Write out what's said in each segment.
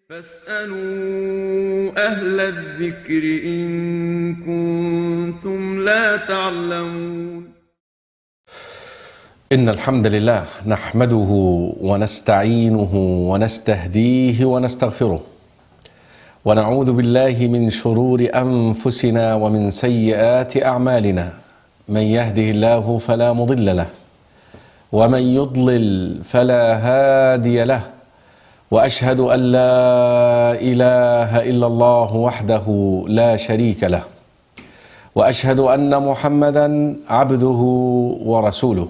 فاسألوا أهل الذكر إن كنتم لا تعلمون. إن الحمد لله نحمده ونستعينه ونستهديه ونستغفره ونعوذ بالله من شرور أنفسنا ومن سيئات أعمالنا. من يهده الله فلا مضل له ومن يضلل فلا هادي له، وأشهد أن لا إله إلا الله وحده لا شريك له، وأشهد أن محمدا عبده ورسوله.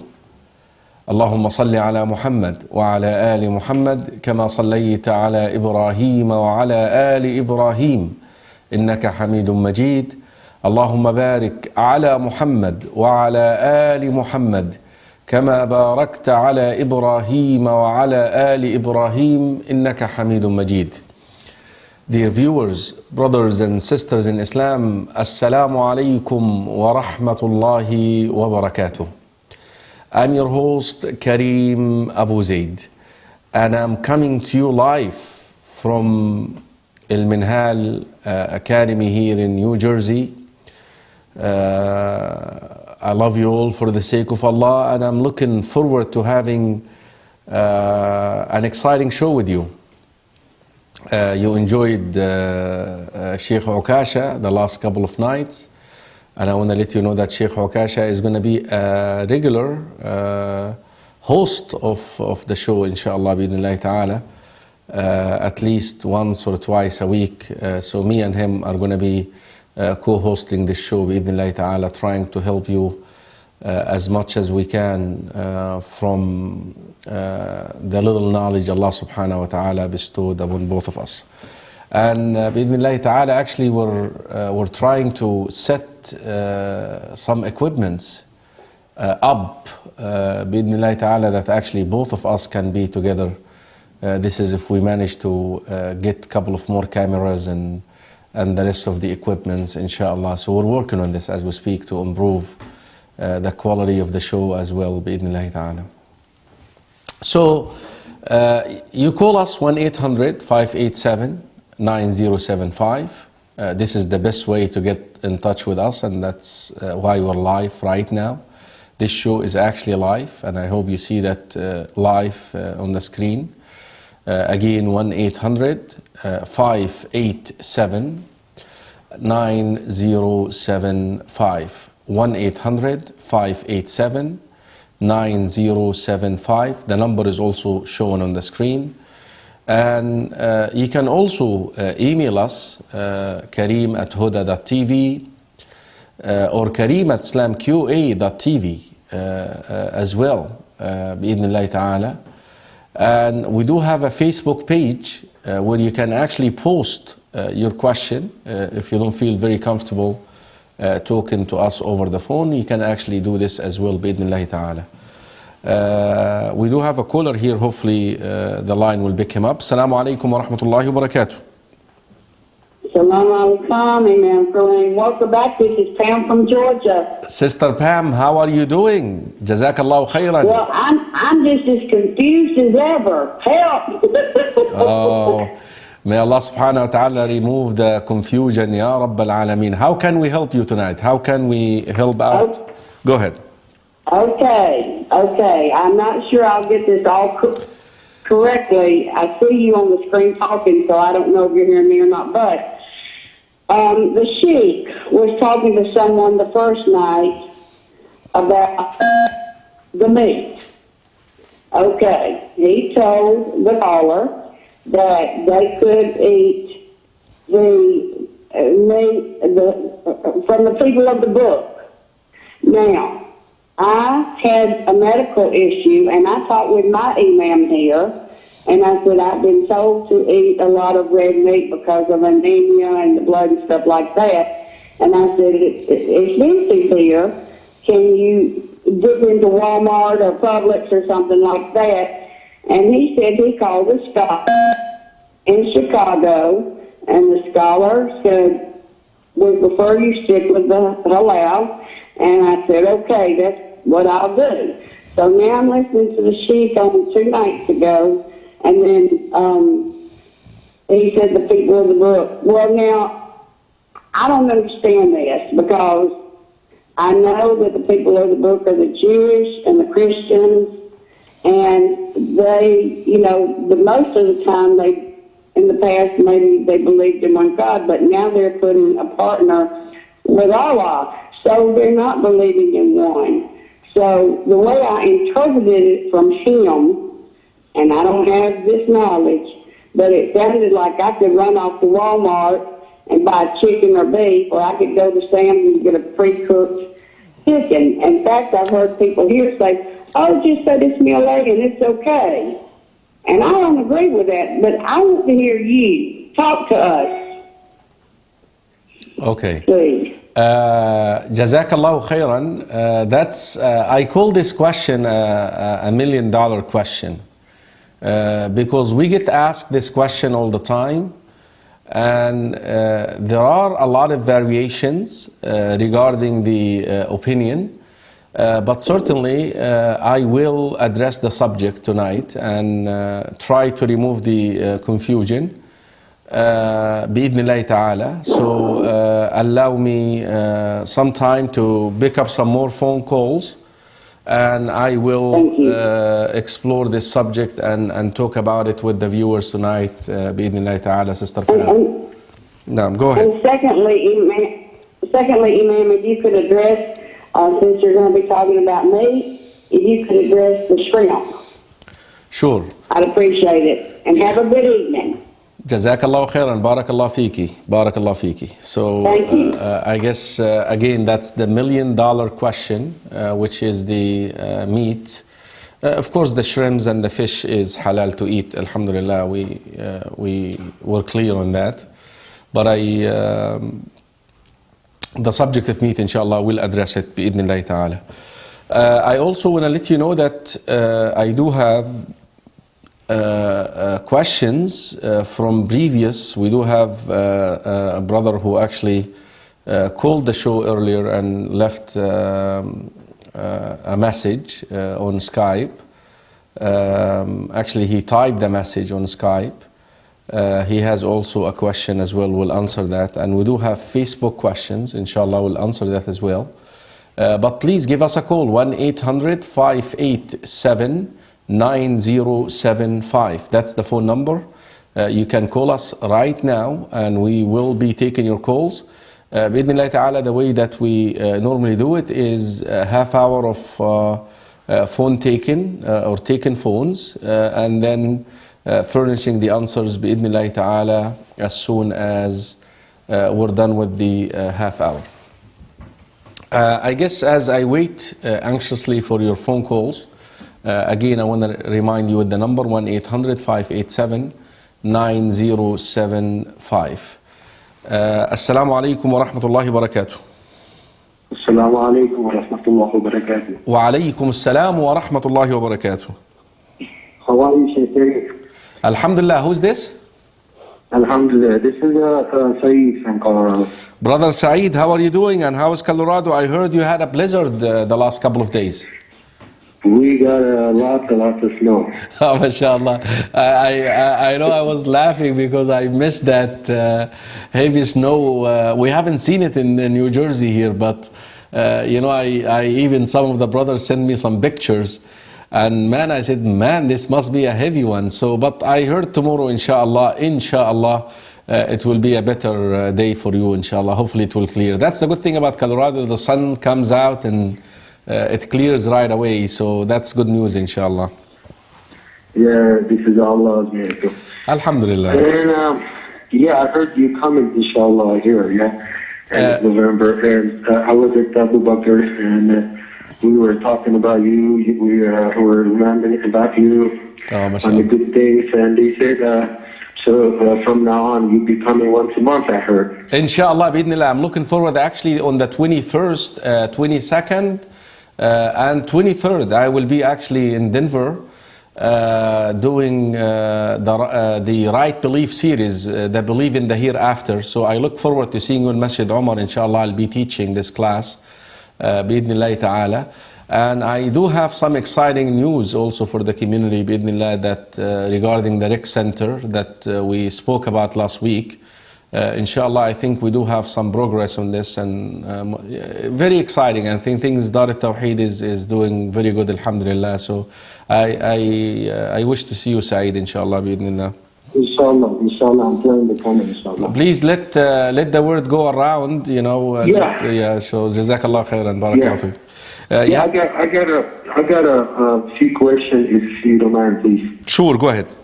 اللهم صل على محمد وعلى آل محمد كما صليت على إبراهيم وعلى آل إبراهيم إنك حميد مجيد. اللهم بارك على محمد وعلى آل محمد كما باركت على إبراهيم وعلى آل إبراهيم إنك حميد مجيد. Dear viewers, brothers and sisters in Islam, Assalamu alaikum wa rahmatullahi wa barakatuh. I'm your host Karim AbuZaid, and I'm coming to you live from Al Minhal Academy here in New Jersey. I love you all for the sake of Allah, and I'm looking forward to having an exciting show with you. You enjoyed Sheikh Okasha the last couple of nights, and I want to let you know that Sheikh Okasha is going to be a regular host of the show, inshallah, bi'idhnillahi ta'ala, at least once or twice a week. So me and him are going to be co-hosting this show, bi'idhnillahi ta'ala, trying to help you as much as we can from the little knowledge Allah subhanahu wa ta'ala bestowed upon both of us. And bi'idhnillahi ta'ala, actually we're trying to set some equipments up bi'idhnillahi ta'ala that actually both of us can be together. This is if we manage to get a couple of more cameras and the rest of the equipments, inshallah. So we're working on this as we speak to improve the quality of the show as well, bi'idhnillahi ta'ala. So you call us 1-800-587-9075. This is the best way to get in touch with us, and that's why we're live right now. This show is actually live, and I hope you see that live on the screen. Again, 1-800-587-9075. 1-800-587-9075. The number is also shown on the screen. And you can also email us, karim@huda.tv or karim@islamqa.tv as well, bi'idhnillahi ta'ala. And we do have a Facebook page where you can actually post your question. If you don't feel very comfortable talking to us over the phone, you can actually do this as well, bi'idhnillahi ta'ala. We do have a caller here. Hopefully the line will pick him up. Assalamu alaikum wa rahmatullahi wa barakatuh. Assalamu alaikum, amen. Welcome back. This is Pam from Georgia. Sister Pam, how are you doing? Jazakallahu khairan. Well, I'm just as confused as ever. Help! Oh, may Allah subhanahu wa ta'ala remove the confusion, ya Rabbal Alameen. How can we help you tonight? How can we help out? Okay. Go ahead. Okay. I'm not sure I'll get this all correctly. I see you on the screen talking, so I don't know if you're hearing me or not. But the sheikh was talking to someone the first night about the meat. Okay. He told the caller that they could eat the meat from the people of the book. Now, I had a medical issue, and I talked with my imam here, and I said I've been told to eat a lot of red meat because of anemia and the blood and stuff like that. And I said, it's easy here. Can you dip into Walmart or Publix or something like that? And he said he called a scholar in Chicago, and the scholar said, we prefer you stick with the halal. And I said, okay, that's what I'll do. So now I'm listening to the sheikh on 2 nights ago, and then He said the people of the book. Well, now, I don't understand this because I know that the people of the book are the Jewish and the Christians, and they, the most of the time in the past, maybe they believed in one God, but now they're putting a partner with Allah, so they're not believing in one. So the way I interpreted it from him, and I don't have this knowledge, but it sounded like I could run off to Walmart and buy chicken or beef, or I could go to Sam's and get a pre-cooked chicken. In fact, I've heard people here say, oh, just say this meal lady and it's okay. And I don't agree with that, but I want to hear you. Talk to us. Okay. Please. Jazakallahu khairan. I call this question a $1 million question because we get asked this question all the time, and there are a lot of variations regarding the opinion. But certainly, I will address the subject tonight and try to remove the confusion. Bi-idhnillahi ta'ala. So allow me some time to pick up some more phone calls, and I will explore this subject and talk about it with the viewers tonight. Bi-idhnillahi ta'ala, Sister Pam. No, go ahead. And secondly, Imam, if you could address, since you're going to be talking about meat, if you could address the shrimp. Sure. I'd appreciate it. And have a good evening. Jazakallahu khairan, barakallah fiki, barakallah fiki. So I guess again that's the $1 million question, which is the meat. Of course, the shrimps and the fish is halal to eat. Alhamdulillah, we were clear on that. But the subject of meat, inshallah, we'll address it bi-idhnillahi ta'ala. I also want to let you know that I do have questions from previous. We do have a brother who actually called the show earlier and left a message on Skype. Actually, he typed the message on Skype. He has also a question as well. We'll answer that. And we do have Facebook questions. Inshallah, we'll answer that as well. But please give us a call, 1-800-587-9075. That's the phone number. You can call us right now, and we will be taking your calls. Bi-idhnillahi ta'ala, the way that we normally do it is a half hour of phone taken or taken phones, and then furnishing the answers bi-idhnillahi ta'ala as soon as we're done with the half hour. I guess as I wait anxiously for your phone calls, again I want to remind you with the number 1-800-587-9075. Assalamu alaikum wa rahmatullahi wa barakatuh. Assalamu alaikum wa rahmatullahi wa barakatuh. Wa alaikum assalam wa rahmatullahi wa barakatuh. How are you, Sheikh Karim? Alhamdulillah, who's this? Alhamdulillah, this is Saeed from Colorado. Brother Saeed, how are you doing, and how is Colorado? I heard you had a blizzard the last couple of days. We got lots of snow. Oh, mashallah. I know I was laughing because I missed that heavy snow. We haven't seen it in New Jersey here, but I even some of the brothers sent me some pictures. And man, I said, man, this must be a heavy one. So, but I heard tomorrow, inshallah, it will be a better day for you, inshallah. Hopefully it will clear. That's the good thing about Colorado. The sun comes out and it clears right away. So that's good news, inshallah. Yeah, this is Allah's miracle. Alhamdulillah. And I heard you coming, inshallah, here, yeah. And November. And I was at Abu Bakr, and we were talking about you. We were remembering about you on the good days, and they said, so from now on, you'll be coming once a month, I heard. Inshallah, bi'idhnillah. I'm looking forward. Actually, on the 21st, 22nd, and 23rd, I will be actually in Denver doing the Right Belief series, the Believe in the Hereafter. So I look forward to seeing you in Masjid Umar. Inshallah, I'll be teaching this class. Bi-idhnillahi ta'ala. And I do have some exciting news also for the community, bi'idhnillah, that regarding the rec center that we spoke about last week. Inshallah, I think we do have some progress on this, and very exciting. I think things Dar al-Tawheed is doing very good, alhamdulillah. So I wish to see you, Saeed, inshallah, bi'idhnillah. Inshallah, I'm planning to come, inshallah. Please let the word go around, you know. Yeah. So Jazakallah khairan, barakallah fiik. Yeah, I got a few questions, if you don't mind, please. Sure, go ahead.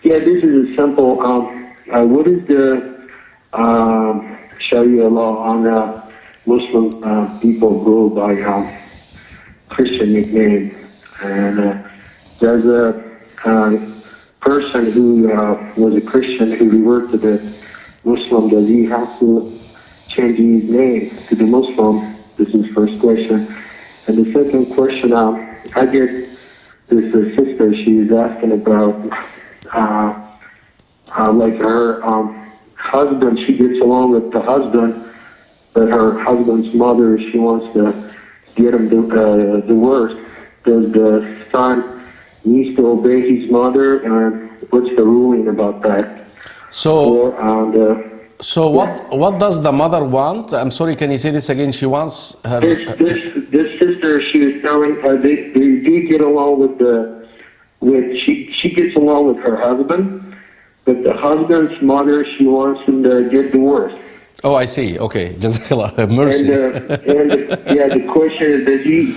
Yeah, this is a simple. What is the Sharia law on Muslim people go by Christian nickname? And there's a person who was a Christian who reverted to Muslim. Does he have to change his name to the Muslim? This is the first question. And the second question, I get this sister, she's asking about like her husband, she gets along with the husband, but her husband's mother, she wants to get him divorced. Does the son needs to obey his mother, and what's the ruling about that? So, Or, what does the mother want? I'm sorry, can you say this again? She wants her... This sister, she was telling they do get along she gets along with her husband, but the husband's mother, she wants him to get divorced. Oh, I see. Okay, Jazakallah, mercy. And the question is, does he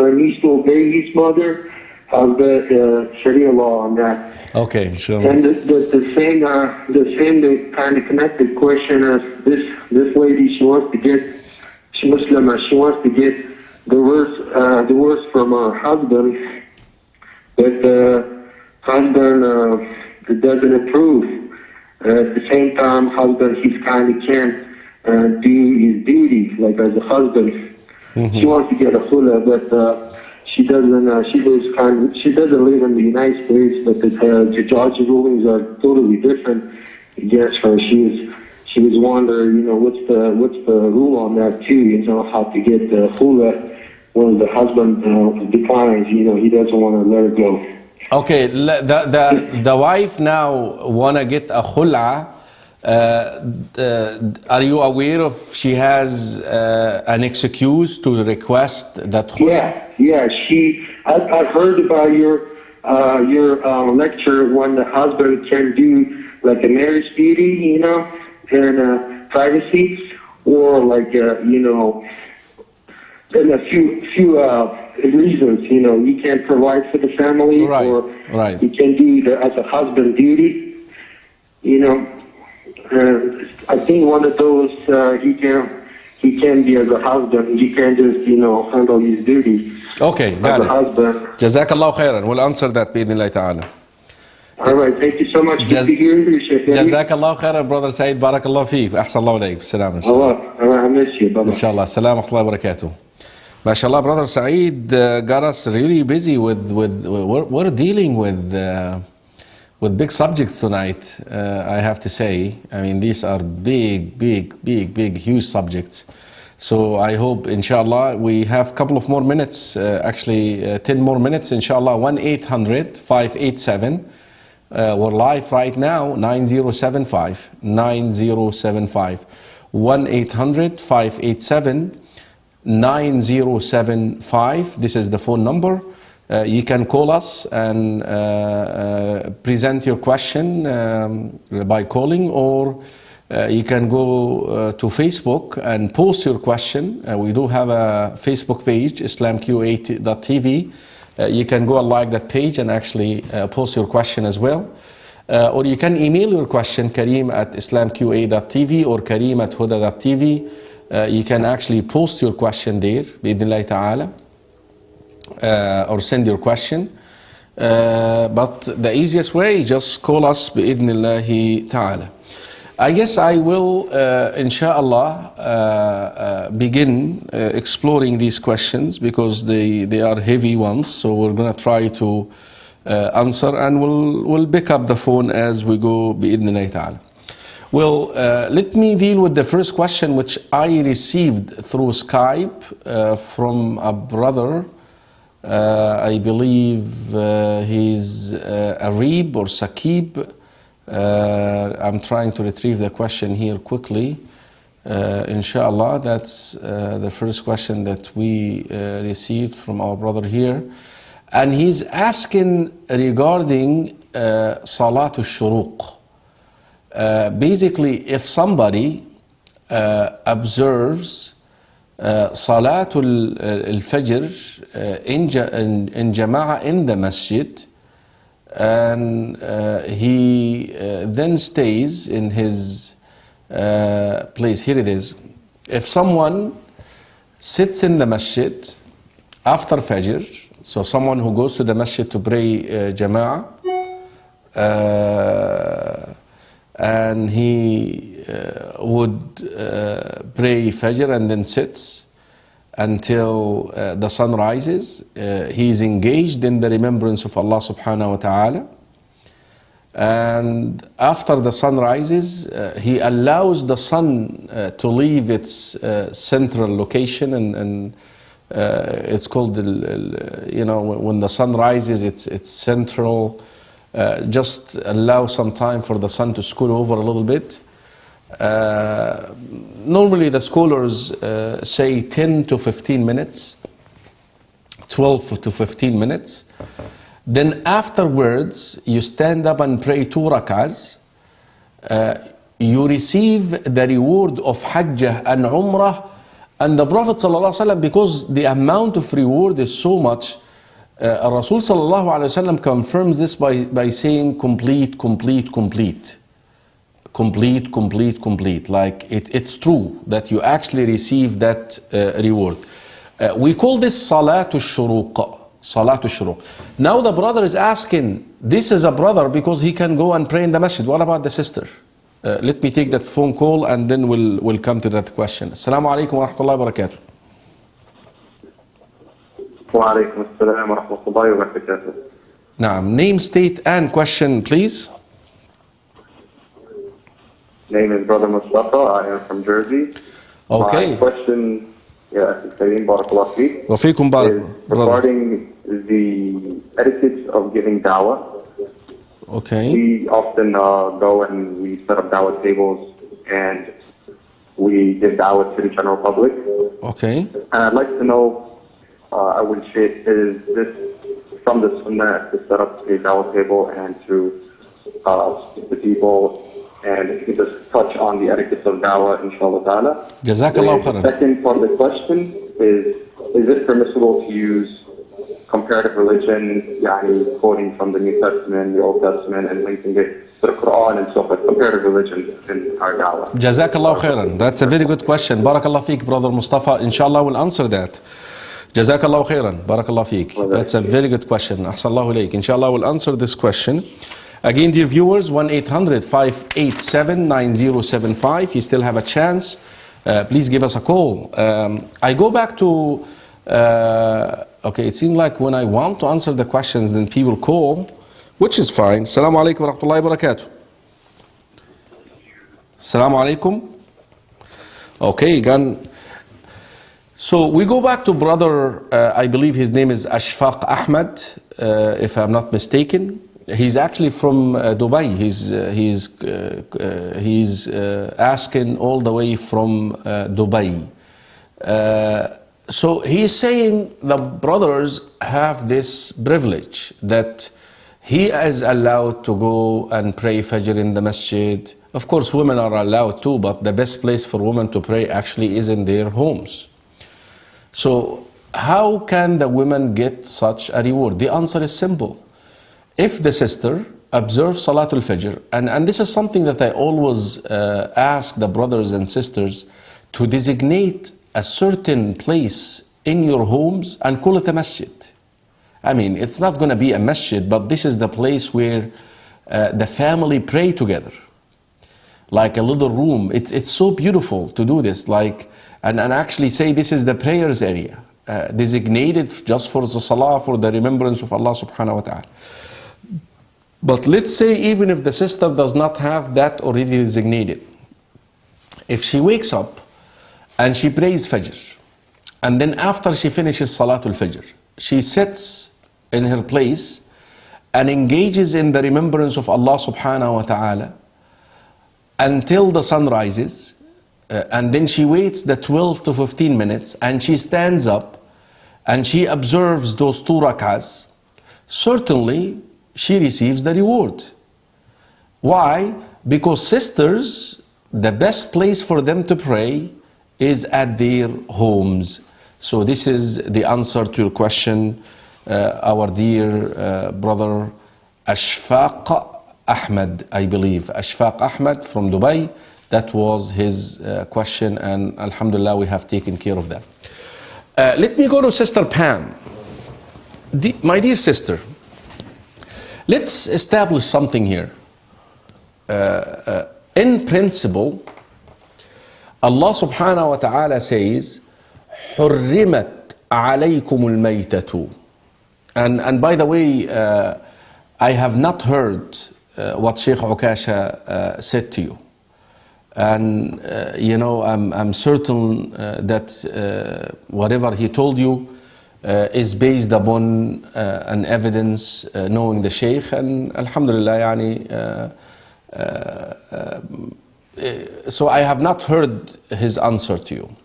needs to obey his mother? How's the Sharia law on that? Okay, sure. And the same kind of connected question is this lady, she's Muslim, she wants to get divorce from her husband, but the husband doesn't approve. At the same time, husband, he kind of can't do his duty like as a husband. Mm-hmm. She wants to get a khula, but she doesn't live in the United States, but the judge rulings are totally different against her. She was wondering, you know, what's the rule on that too? You know, how to get the khula when the husband declines. You know, he doesn't want to let her go. Okay, the wife now wanna get a khul'a. Are you aware of she has an excuse to request that khul'a? Yeah. I've heard about your lecture when the husband can do like a marriage duty, you know, and privacy, or like you know, and a few reasons, you know, you can't provide for the family, right, or right. you can do as a husband duty, you know. I think one of those he can be as a husband. He can just, you know, handle his duties. Okay, got it. Husband. Jazakallah khairan. We'll answer that bi'idhnillah ta'ala. All right, thank you so much. Good to hear you, Sheikh. Jazakallah khairan, brother Saeed. Barakallah feek. Ahsanallahu alayk. Salam. I miss you. Bye-bye. Inshallah. Salam wa rahmatullahi wa barakatuh. MashaAllah, brother Saeed got us really busy with we're dealing with big subjects tonight, I have to say. I mean, these are big, huge subjects. So I hope, inshallah, we have a couple of more minutes, actually 10 more minutes, inshallah. 1-800-587. We're live right now, 9075. 1-800-587-9075. This is the phone number. You can call us and present your question by calling, or you can go to Facebook and post your question. We do have a Facebook page, IslamQA.tv. You can go and like that page and actually post your question as well. Or you can email your question, Karim at IslamQA.tv or Karim at Huda.tv. You can actually post your question there, bi'idhnillahi ta'ala. Or send your question, but the easiest way, just call us bi'idhnillahi ta'ala. I guess I will inshallah begin exploring these questions because they are heavy ones, so we're gonna try to answer, and we'll pick up the phone as we go bi'idhnillahi ta'ala. Well, let me deal with the first question which I received through Skype from a brother. I believe he's Arib or Sakib. I'm trying to retrieve the question here quickly. Inshallah, that's the first question that we received from our brother here. And he's asking regarding Salatul Shuruq. Basically, if somebody observes Salatul al-Fajr in Jama'ah in the masjid, and he then stays in his place. Here it is. If someone sits in the masjid after Fajr, so someone who goes to the masjid to pray Jama'ah, and he would pray Fajr and then sits until the sun rises. He is engaged in the remembrance of Allah subhanahu wa ta'ala. And after the sun rises, he allows the sun to leave its central location, and it's called, when the sun rises, it's central. Just allow some time for the sun to scoot over a little bit. Normally the scholars say 10 to 15 minutes, 12 to 15 minutes. Then afterwards, you stand up and pray 2 rak'ahs. You receive the reward of Hajjah and Umrah. And the Prophet ﷺ, because the amount of reward is so much, Rasul ﷺ confirms this by saying complete, complete, complete. Complete, complete, complete. Like it's true that you actually receive that reward. We call this Salatul Shuruq. Salatul Shuruq. Now the brother is asking, this is a brother because he can go and pray in the masjid. What about the sister? Let me take that phone call and then we'll come to that question. Assalamu alaikum wa rahmatullahi wa barakatuh. Wa alaikum assalam wa rahmatullahi wa barakatuh. Now, name, state, and question, please. Name is Brother Mustafa. I am from Jersey. Okay. My question, Karim, barakallah feek, Wa feekum barak, is regarding the etiquette of giving dawah. Okay. We often go and we set up dawah tables and we give dawah to the general public. Okay. And I'd like to know, I would say, is this from the sunnah to set up a dawah table and to speak to people? And if you could just touch on the etiquette of dawah, inshallah ta'ala. Jazakallah The khairan. second part of the question is it permissible to use comparative religion, quoting from the New Testament, the Old Testament, and linking it to the Quran and so forth, comparative religion in our dawah? Jazakallah khairan. That's a very good question. Barakallah feek, Brother Mustafa. Inshallah, we'll answer that. Jazakallah khairan. Barakallah feek. That's a very good question. Ahsanallahu ilayk. Inshallah, we'll answer this question. Again, dear viewers, 1-800-587-9075. You still have a chance. Please give us a call. I go back to... okay, it seems like when I want to answer the questions, then people call, which is fine. Assalamu alaikum wa rahmatullahi wa barakatuh. Assalamu alaikum. Okay, again. So we go back to brother, I believe his name is Ashfaq Ahmad, if I'm not mistaken. He's actually from Dubai. He's asking all the way from Dubai. So he's saying the brothers have this privilege that he is allowed to go and pray Fajr in the masjid. Of course, women are allowed too, but the best place for women to pray actually is in their homes. So how can the women get such a reward? The answer is simple. If the sister observes Salatul Fajr, and this is something that I always ask the brothers and sisters to designate a certain place in your homes and call it a masjid. I mean, it's not going to be a masjid, but this is the place where the family pray together. Like a little room. It's so beautiful to do this. And actually say this is the prayers area, designated just for the salah, for the remembrance of Allah subhanahu wa ta'ala. But let's say even if the sister does not have that already designated, if she wakes up and she prays Fajr, and then after she finishes Salatul Fajr, she sits in her place and engages in the remembrance of Allah subhanahu wa ta'ala until the sun rises, and then she waits the 12 to 15 minutes and she stands up and she observes those 2 rak'ahs, certainly she receives the reward. Why? Because sisters, the best place for them to pray is at their homes. So this is the answer to your question, our dear brother Ashfaq Ahmed, I believe. Ashfaq Ahmed from Dubai. That was his question, and alhamdulillah we have taken care of that. Let me go to Sister Pam. My dear sister, let's establish something here. In principle, Allah subhanahu wa ta'ala says, حُرِّمَتْ عَلَيْكُمُ الْمَيْتَةُ. And by the way, I have not heard what Sheikh Ukasha said to you. And you know, I'm certain that whatever he told you is based upon an evidence, knowing the Sheikh, and alhamdulillah, yani, so I have not heard his answer to you.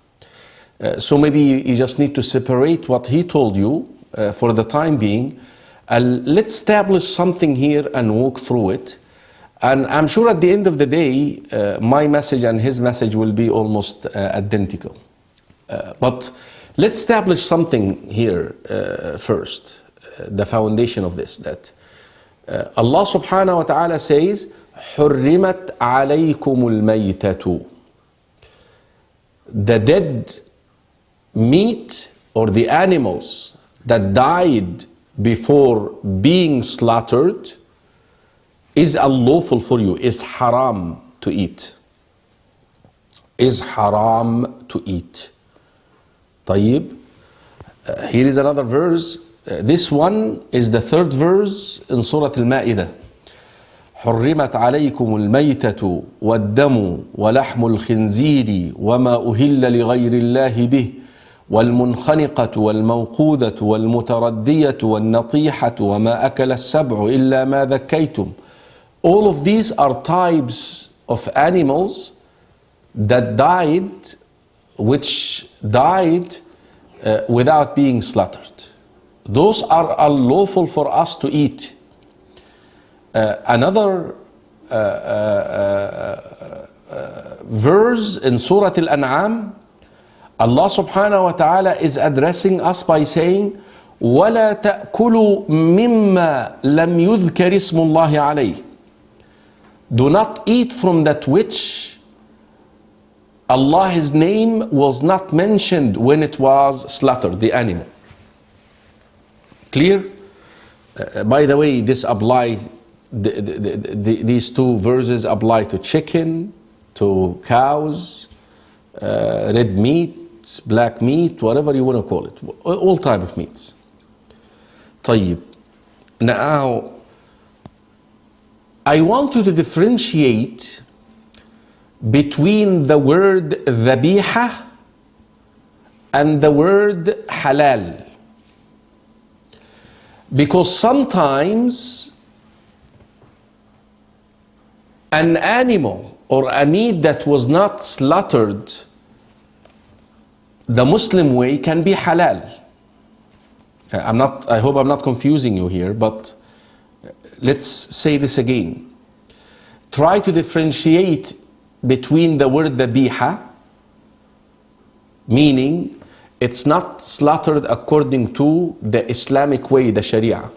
So maybe you just need to separate what he told you for the time being, and let's establish something here and walk through it. And I'm sure at the end of the day, my message and his message will be almost identical. But let's establish something here first, the foundation of this, that Allah subhanahu wa ta'ala says, حُرِّمَتْ عَلَيْكُمُ الْمَيْتَةُ. The dead meat or the animals that died before being slaughtered is unlawful for you, is haram to eat. Is haram to eat. طيب. Here is another verse. This one is the 3rd verse in Surah Al-Ma'idah. حُرِّمَتْ عَلَيْكُمُ الْمَيْتَةُ وَالدَّمُ وَلَحْمُ الْخِنْزِيرِ وَمَا أُهِلَّ لِغَيْرِ اللَّهِ بِهِ والمنخنقة والموقودة والمتردية والنطيحة وما أكل السبع إلا ما ذكيتم. All of these are types of animals that died, which died without being slaughtered. Those are unlawful for us to eat. Another verse in Surah Al-An'am, Allah subhanahu wa ta'ala is addressing us by saying, وَلَا تَأْكُلُوا مِمَّا لَمْ يُذْكَرِ اسْمُ اللَّهِ عَلَيْهِ. Do not eat from that which Allah's name was not mentioned when it was slaughtered, the animal. Clear? By the way, this applies, these 2 verses apply to chicken, to cows, red meat, black meat, whatever you want to call it, all type of meats. طيب. Now, I want you to differentiate between the word dhabiha and the word halal. Because sometimes an animal or a meat that was not slaughtered the Muslim way can be halal. I hope I'm not confusing you here, but let's say this again. Try to differentiate between the word dhabiha, meaning it's not slaughtered according to the Islamic way, the Sharia.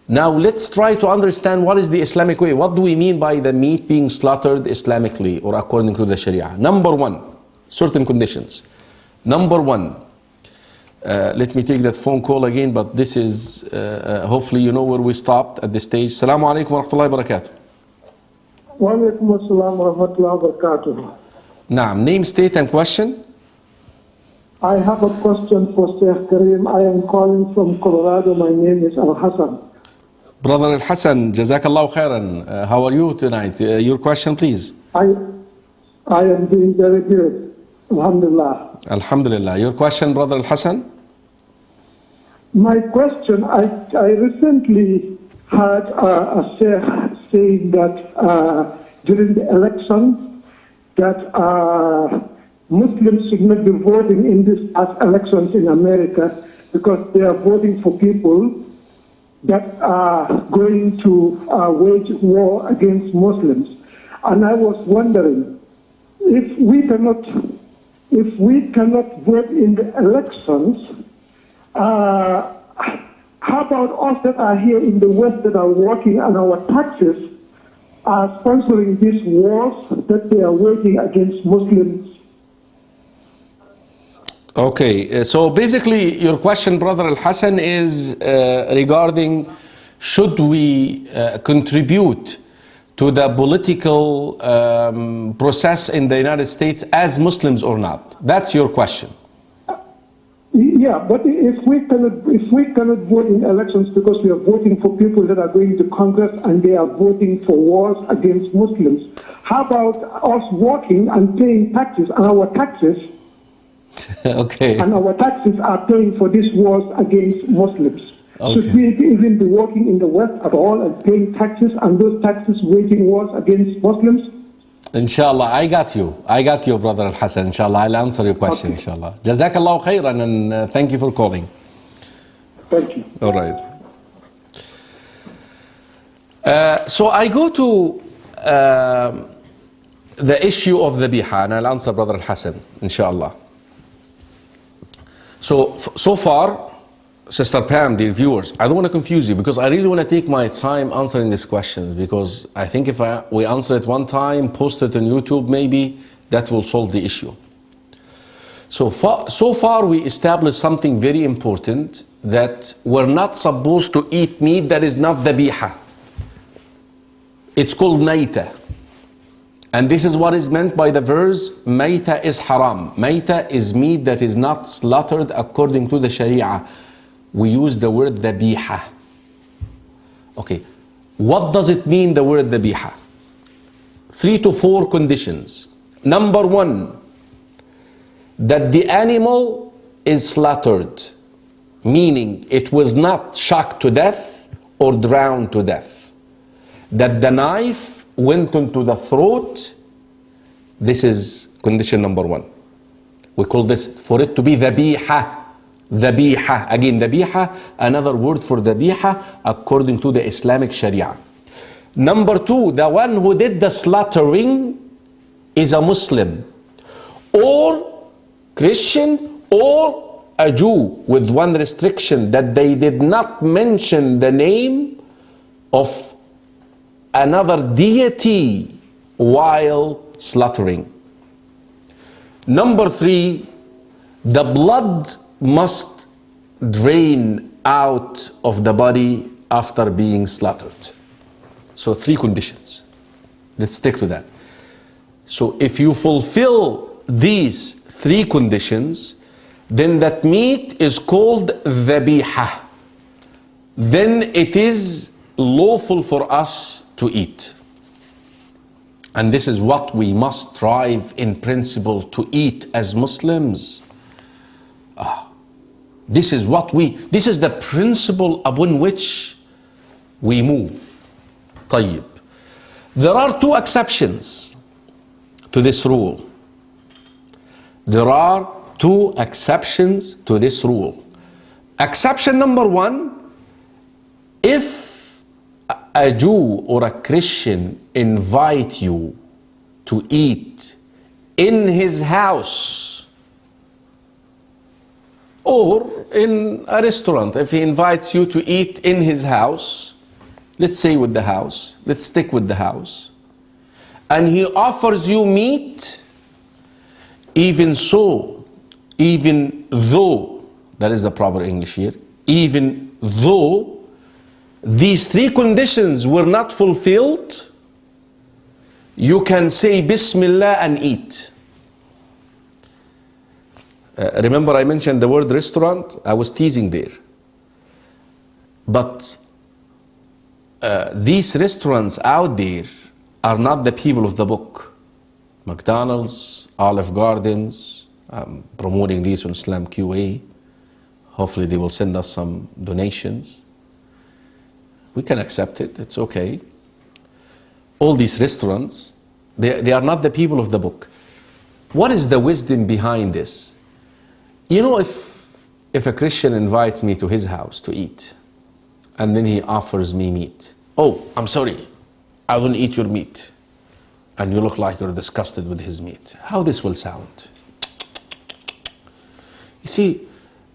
Now let's try to understand what is the Islamic way. What do we mean by the meat being slaughtered Islamically or according to the Sharia? Number 1, certain conditions. Number 1, let me take that phone call again, but this is, hopefully you know where we stopped at this stage. Assalamu alaikum wa rahmatullahi wa barakatuh. Wa alaikum assalam wa rahmatullahi wa barakatuh. Naam, name, state and question. I have a question for Sheikh Karim. I am calling from Colorado. My name is Al-Hassan. Brother Al-Hassan, Jazakallahu khairan. How are you tonight? Your question, please. I am doing very good. Alhamdulillah. Alhamdulillah. Your question, Brother Al-Hassan? My question, I recently heard a sheikh saying that during the election that Muslims should not be voting in these past elections in America because they are voting for people that are going to wage war against Muslims. And I was wondering, if we cannot vote in the elections, how about us that are here in the West that are working and our taxes are sponsoring these wars that they are waging against Muslims? Okay, so basically your question, Brother Al-Hassan, is regarding should we contribute to the political process in the United States as Muslims or not? That's your question. Yeah, but if we cannot vote in elections because we are voting for people that are going to Congress and they are voting for wars against Muslims, how about us working and paying taxes and our taxes? Okay. And our taxes are paying for these wars against Muslims. Okay. Should we even be working in the West at all and paying taxes and those taxes waging wars against Muslims? Inshallah, I got you, Brother Al-Hassan. Inshallah, I'll answer your question, Okay. inshallah. Jazakallah khairan, and thank you for calling. Thank you. All right. So I go to the issue of the biha, and I'll answer Brother Al-Hassan, inshallah. So far, Sister Pam, dear viewers, I don't want to confuse you because I really want to take my time answering these questions, because I think if we answer it one time, post it on YouTube, maybe that will solve the issue. So far we established something very important, that we're not supposed to eat meat that is not dhabiha. It's called mayta. And this is what is meant by the verse, mayta is haram. Mayta is meat that is not slaughtered according to the Sharia. We use the word dhabiha. Okay, what does it mean, the word dhabiha? 3 to 4 conditions. Number 1, that the animal is slaughtered, meaning it was not shocked to death or drowned to death. That the knife went into the throat. This is condition number 1. We call this, for it to be dhabiha. Dhabiha. Again, dhabiha, another word for dhabiha according to the Islamic Sharia. Number 2, the one who did the slaughtering is a Muslim or Christian or a Jew, with one restriction, that they did not mention the name of another deity while slaughtering. Number 3, the blood must drain out of the body after being slaughtered. So 3 conditions. Let's stick to that. So if you fulfill these 3 conditions, then that meat is called dhabiha. Then it is lawful for us to eat. And this is what we must strive in principle to eat as Muslims. This is the principle upon which we move. طيب. There are 2 exceptions to this rule. There are 2 exceptions to this rule. Exception number 1, if a Jew or a Christian invite you to eat in his house, or in a restaurant, if he invites you to eat in his house, let's say with the house, let's stick with the house, and he offers you meat, even though, that is the proper English here, even though these 3 conditions were not fulfilled, you can say Bismillah and eat. Remember I mentioned the word restaurant? I was teasing there. But these restaurants out there are not the people of the book. McDonald's, Olive Gardens, promoting these on IslamQA. Hopefully they will send us some donations. We can accept it, it's okay. All these restaurants, they are not the people of the book. What is the wisdom behind this? You know, if a Christian invites me to his house to eat, and then he offers me meat. Oh, I'm sorry, I won't eat your meat. And you look like you're disgusted with his meat. How this will sound? You see,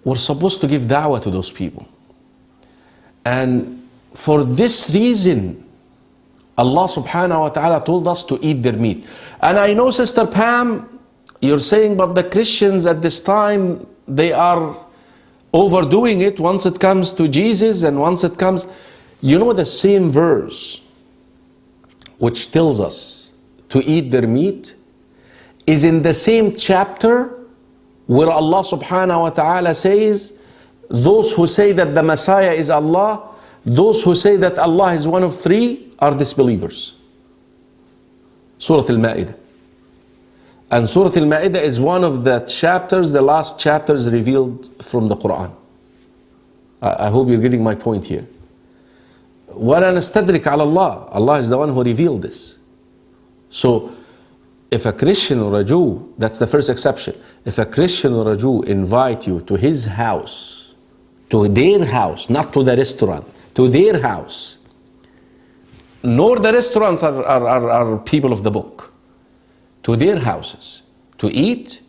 we're supposed to give da'wah to those people. And for this reason, Allah subhanahu wa ta'ala told us to eat their meat. And I know, Sister Pam, you're saying, but the Christians at this time, they are overdoing it once it comes to Jesus and once it comes... You know, the same verse which tells us to eat their meat is in the same chapter where Allah subhanahu wa ta'ala says, those who say that the Messiah is Allah, those who say that Allah is one of three are disbelievers. Surah Al-Ma'idah. And Surah Al-Ma'idah is one of the chapters, the last chapters revealed from the Quran. I hope you're getting my point here. وَلَا نَسْتَدْرِكَ عَلَى اللَّهِ. Allah is the one who revealed this. So, if a Christian or a Jew, that's the first exception. If a Christian or a Jew invite you to his house, to their house, not to the restaurant, to their house, nor the restaurants are people of the book, to their houses, to eat,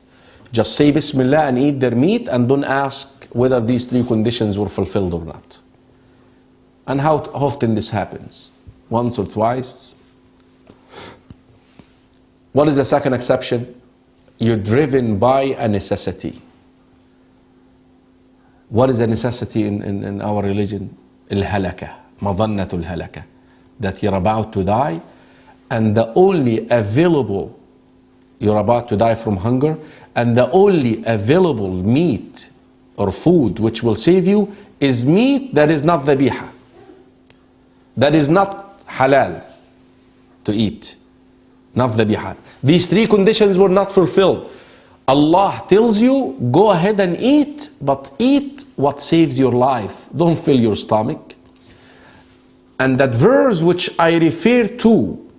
just say Bismillah and eat their meat and don't ask whether these three conditions were fulfilled or not. And how often this happens? Once or twice? What is the second exception? You're driven by a necessity. What is a necessity in our religion? Al-halaka, madannatul halaka. That you're about to die, and the only available, you're about to die from hunger, and the only available meat or food which will save you is meat that is not dhabiha, that is not halal to eat, not dhabiha. These three conditions were not fulfilled. Allah tells you, go ahead and eat, but eat what saves your life. Don't fill your stomach. And that verse which I refer to,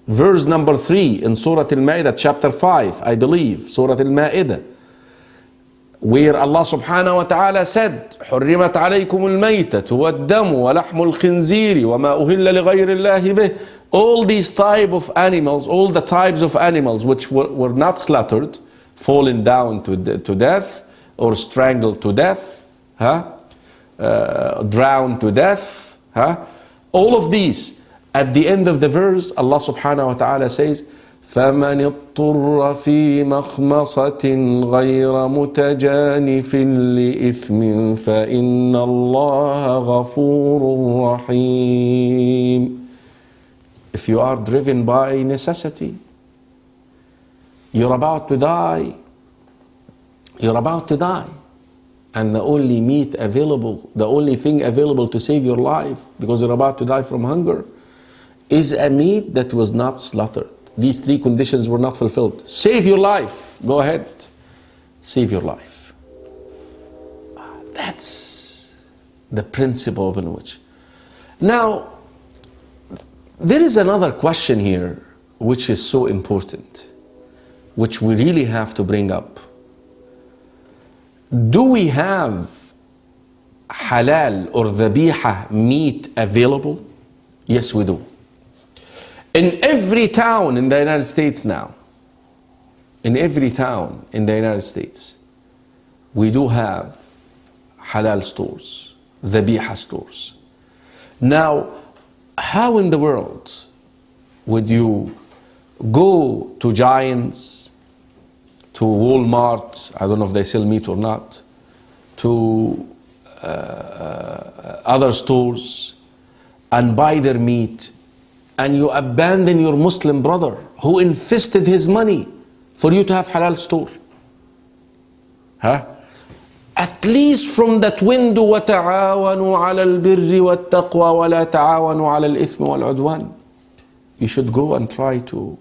verse number 3 in Surah Al-Ma'idah, chapter 5, I believe, Surah Al-Ma'idah, where Allah subhanahu wa ta'ala said, حُرِّمَتْ عَلَيْكُمُ الْمَيْتَةُ وَالدَّمُ وَلَحْمُ الْخِنْزِيرِ وَمَا أُهِلَّ لِغَيْرِ اللَّهِ بِهِ. All these type of animals, all the types of animals which were not slaughtered, fallen down to death, or strangled to death, drowned to death, all of these, at the end of the verse, Allah subhanahu wa ta'ala says, فَمَنِ اضْطُرَّ فِي مَخْمَصَةٍ غَيْرَ مُتَجَانِفٍ لِإِثْمٍ فَإِنَّ اللَّهَ غَفُورٌ رَحِيمٌ. If you are driven by necessity, you're about to die, and the only meat available, the only thing available to save your life, because you're about to die from hunger, is a meat that was not slaughtered. These three conditions were not fulfilled. Save your life. Go ahead. Save your life. That's the principle in which. Now, there is another question here which is so important, which we really have to bring up. Do we have halal or dhabiha meat available? Yes, we do. In every town in the United States now, in every town in the United States, we do have halal stores, dhabiha stores. Now, how in the world would you go to Giants, to Walmart, I don't know if they sell meat or not, to other stores, and buy their meat, and you abandon your Muslim brother who invested his money for you to have halal store? At least from that window, وَتَعَاوَنُوا عَلَى الْبِرِّ وَالتَّقْوَى وَلَا تَعَاوَنُوا عَلَى الْإِثْمِ وَالْعُدْوَانِ. You should go and try to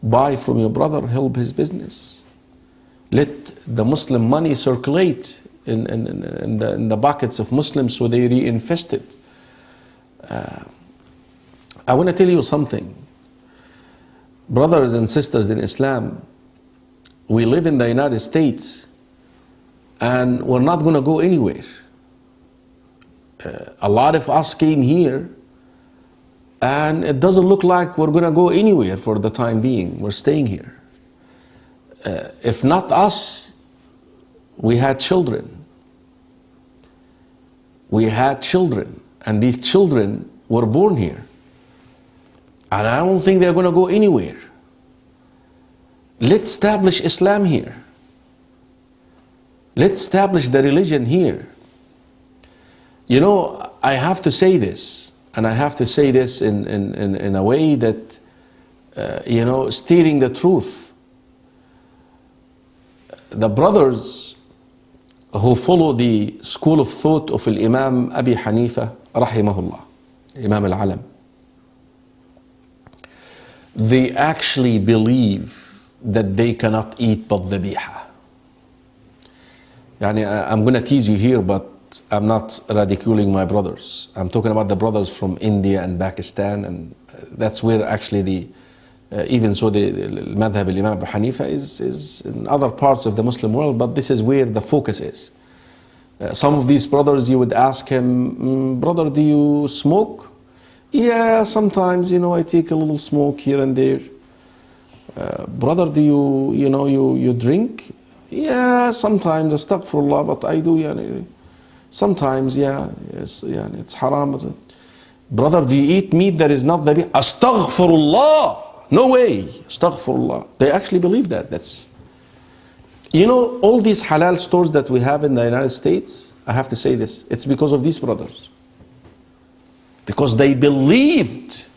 Buy from your brother, help his business. Let the Muslim money circulate in the buckets of Muslims so they reinvest it. I want to tell you something. Brothers and sisters in Islam, we live in the United States and we're not going to go anywhere. A lot of us came here and it doesn't look like we're going to go anywhere for the time being. We're staying here. If not us, we had children. We had children, and these children were born here. And I don't think they're going to go anywhere. Let's establish Islam here. Let's establish the religion here. You know, I have to say this, and I have to say this in a way that, stating the truth. The brothers who follow the school of thought of Imam Abi Hanifa, rahimahullah, Imam al-Alam, they actually believe that they cannot eat but dhabiha. I'm going to tease you here, but I'm not ridiculing my brothers. I'm talking about the brothers from India and Pakistan, and that's where actually even so the madhab al-Imam Abu Hanifa is in other parts of the Muslim world, but this is where the focus is. Some of these brothers, you would ask him, brother, do you smoke? Yeah, sometimes, I take a little smoke here and there. Brother, do you drink? Yeah, sometimes, astaghfirullah, but I do, sometimes, it's haram. Brother, do you eat meat that is not dhabi? Astaghfirullah! No way! Astaghfirullah. They actually believe that. All these halal stores that we have in the United States, I have to say this, it's because of these brothers. Because they believed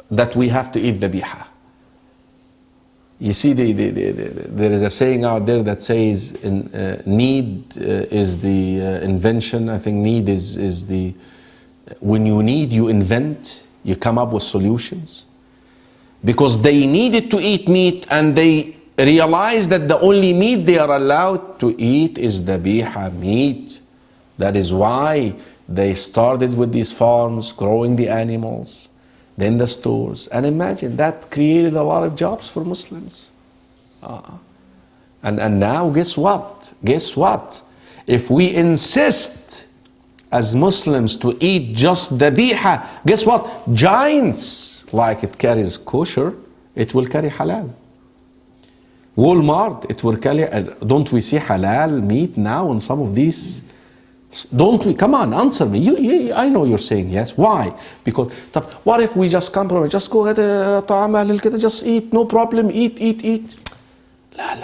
that we have to eat dhabiha. You see, there is a saying out there that says, need is the invention. I think need is the, when you need, you invent, you come up with solutions. Because they needed to eat meat and they realized that the only meat they are allowed to eat is dhabiha meat. That is why they started with these farms, growing the animals, then the stores. And imagine, that created a lot of jobs for Muslims. And now, guess what? If we insist as Muslims to eat just dhabiha, guess what? Giants, like it carries kosher, it will carry halal. Walmart, it will carry, don't we see halal meat now in some of these? Don't we? Come on, answer me. I know you're saying yes. Why? Because, what if we just compromise? Just go ahead, just eat, no problem, eat. La.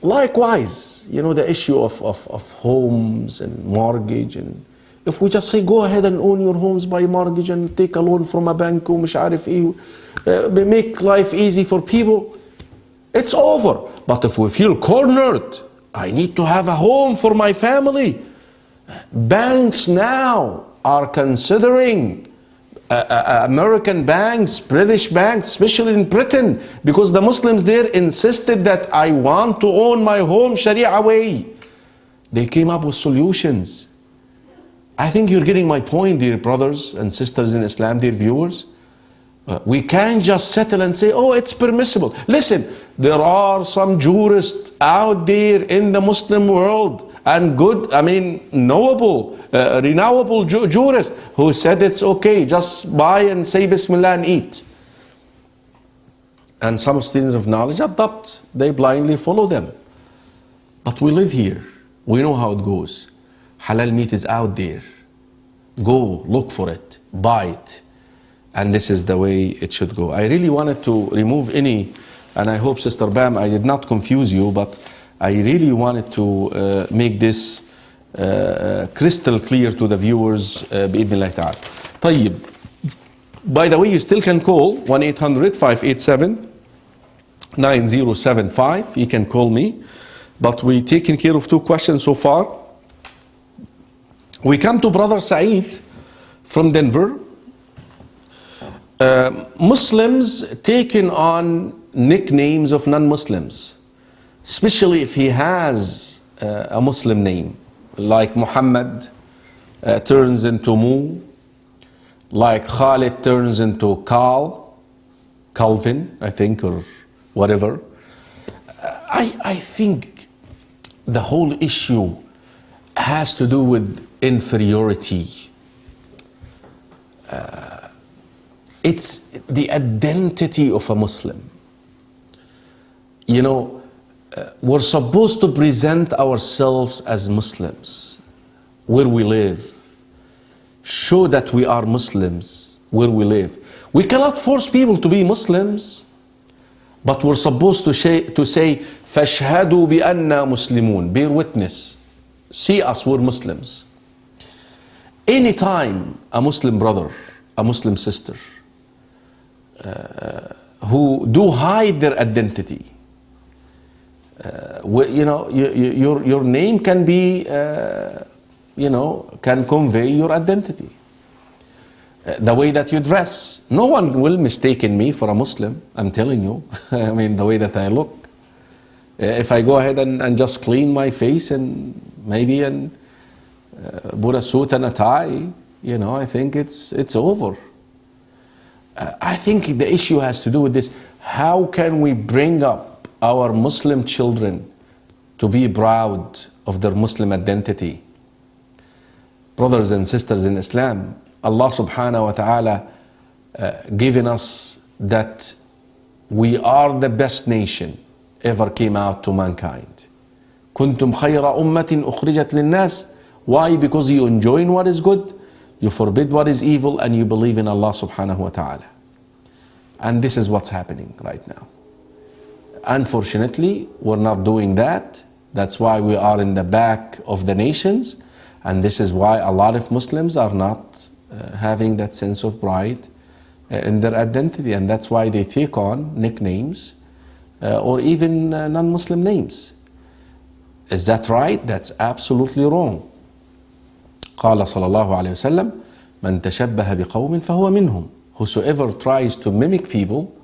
Likewise, the issue of homes and mortgage, and if we just say go ahead and own your homes by mortgage and take a loan from a bank, make life easy for people, it's over. But if we feel cornered, I need to have a home for my family. Banks now are considering American banks, British banks, especially in Britain, because the Muslims there insisted that I want to own my home Sharia way. They came up with solutions. I think you're getting my point, dear brothers and sisters in Islam, dear viewers. We can't just settle and say, oh, it's permissible. Listen, there are some jurists out there in the Muslim world, and knowable, renownable jurists who said it's okay, just buy and say Bismillah and eat. And some students of knowledge adopt, they blindly follow them. But we live here, we know how it goes. Halal meat is out there. Go, look for it, buy it. And this is the way it should go. I really wanted to remove any, and I hope, Sister Bam, I did not confuse you, but I really wanted to make this crystal clear to the viewers, بإذن الله تعالى. طيب. By the way, you still can call 1-800-587-9075. You can call me. But we've taken care of 2 questions so far. We come to Brother Saeed from Denver. Muslims taking on nicknames of non-Muslims, especially if he has a Muslim name, like Muhammad turns into Mu, like Khalid turns into Calvin, I think, or whatever. I think the whole issue has to do with inferiority. It's the identity of a Muslim. You know, we're supposed to present ourselves as Muslims where we live. Show that we are Muslims where we live. We cannot force people to be Muslims, but we're supposed to say, فَاشْهَدُوا بِأَنَّا مُسْلِمُونَ. Bear witness. See us, we're Muslims. Anytime a Muslim brother, a Muslim sister, who do hide their identity, you know, your name can be, you know, can convey your identity. The way that you dress. No one will mistake me for a Muslim, I'm telling you. I mean, the way that I look. If I go ahead and just clean my face and maybe put a suit and a tie, you know, I think it's over. I think the issue has to do with this. How can we bring up our Muslim children to be proud of their Muslim identity? Brothers and sisters in Islam, Allah subhanahu wa ta'ala given us that we are the best nation ever came out to mankind. Kuntum khayra ummatin ukhrijat linnas. Why? Because you enjoy what is good, you forbid what is evil, and you believe in Allah subhanahu wa ta'ala. And this is what's happening right now. Unfortunately, we're not doing that. That's why we are in the back of the nations. And this is why a lot of Muslims are not having that sense of pride in their identity. And that's why they take on nicknames or even non-Muslim names. Is that right? That's absolutely wrong. قال صلى الله عليه وسلم من تشبه بقوم فهو منهم. Whosoever tries to mimic people,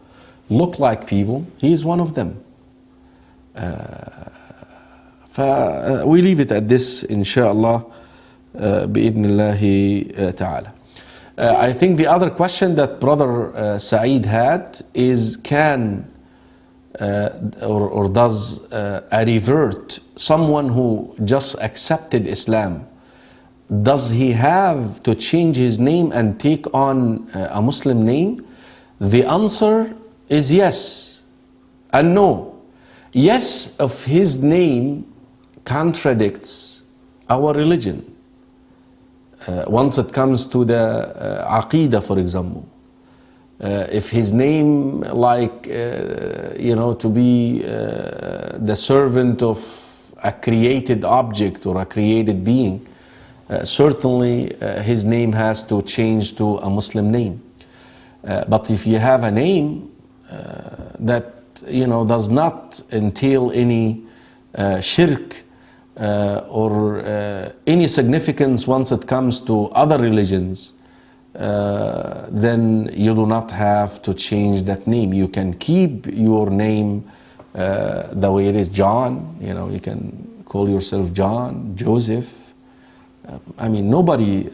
look like people, he is one of them. We leave it at this, inshallah, بإذن الله تعالى. I think the other question that Brother Saeed had is, can or does a revert, someone who just accepted Islam, does he have to change his name and take on a Muslim name? The answer is yes and no. Yes, if his name contradicts our religion. Once it comes to the Aqidah, for example. If his name, like, you know, to be the servant of a created object or a created being, certainly his name has to change to a Muslim name. But if you have a name that, you know, does not entail any shirk or any significance once it comes to other religions, then you do not have to change that name. You can keep your name the way it is. John, you know, you can call yourself John, Joseph. I mean, nobody,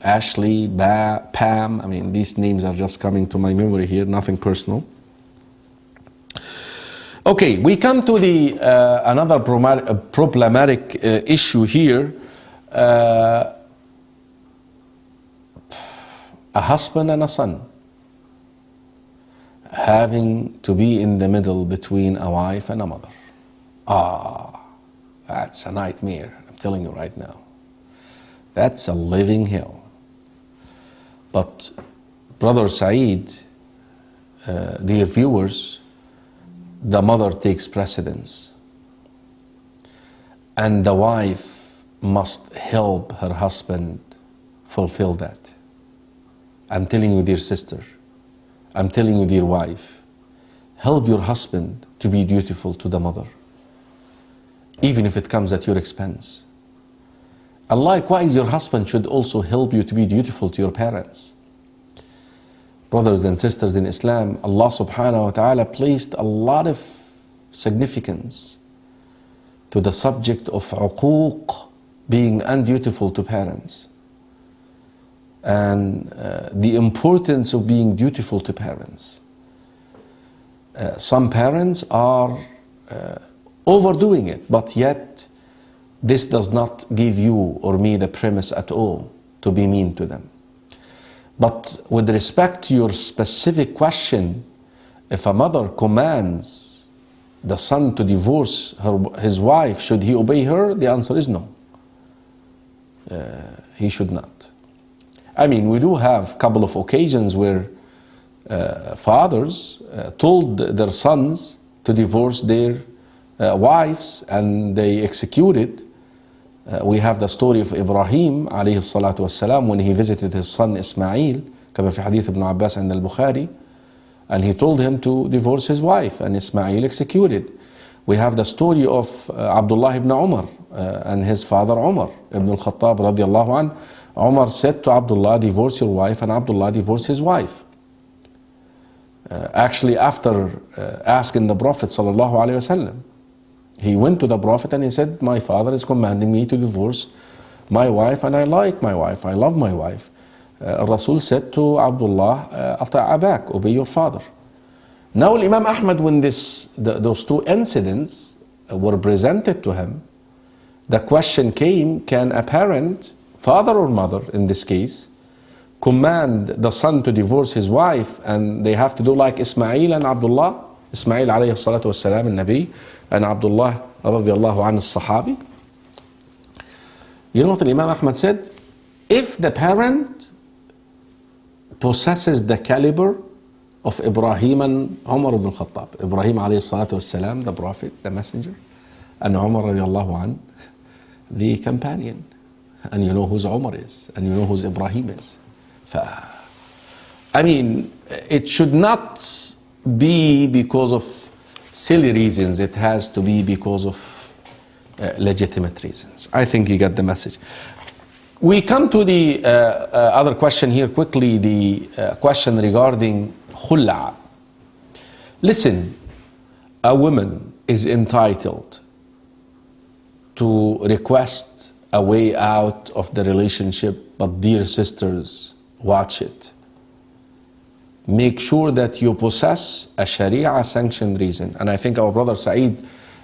Ashley, Pam, I mean, these names are just coming to my memory here, nothing personal. Okay, we come to the another problematic issue here. A husband and a son having to be in the middle between a wife and a mother. That's a nightmare, I'm telling you right now. That's a living hell. But Brother Saeed, dear viewers, the mother takes precedence, and the wife must help her husband fulfill that. I'm telling you, dear sister, I'm telling you, dear wife, help your husband to be dutiful to the mother, even if it comes at your expense. And likewise, your husband should also help you to be dutiful to your parents. Brothers and sisters in Islam, Allah subhanahu wa ta'ala placed a lot of significance to the subject of uquq, being undutiful to parents, and the importance of being dutiful to parents. Some parents are overdoing it, but yet this does not give you or me the premise at all to be mean to them. But with respect to your specific question, if a mother commands the son to divorce his wife, should he obey her? The answer is no. He should not. I mean, we do have a couple of occasions where fathers told their sons to divorce their wives, and they executed. We have the story of Ibrahim alayhi salatu wassalam when he visited his son Ismail, كما في حديث ابن عباس عند البخاري, and he told him to divorce his wife, and Ismail executed. We have the story of Abdullah ibn Umar and his father Umar ibn al-Khattab radiallahu anh. Umar said to Abdullah, divorce your wife, and Abdullah divorced his wife. Actually, after asking the Prophet sallallahu alaihi wasallam, he went to the Prophet and he said, my father is commanding me to divorce my wife, and I like my wife, I love my wife. Rasul said to Abdullah, ata' abak, obey your father. Now Imam Ahmad, when those two incidents were presented to him, the question came, can a parent, father or mother in this case, command the son to divorce his wife, and they have to do like Ismail and Abdullah? Ismail alayhi salatu wassalam, al-Nabi, and Abdullah radiallahu anhu, sahabi. You know what Imam Ahmad said? If the parent possesses the caliber of Ibrahim and Umar ibn Khattab, Ibrahim alayhi salatu wassalam, the prophet, the messenger, and Umar radiallahu anhu, the companion, and you know whose Umar is, and you know whose Ibrahim is. I mean, it should not be because of silly reasons, it has to be because of legitimate reasons. I think you get the message. We come to the other question here quickly, the question regarding khul'a. Listen, a woman is entitled to request a way out of the relationship, but dear sisters, watch it. Make sure that you possess a Sharia sanctioned reason. And I think our brother Saeed,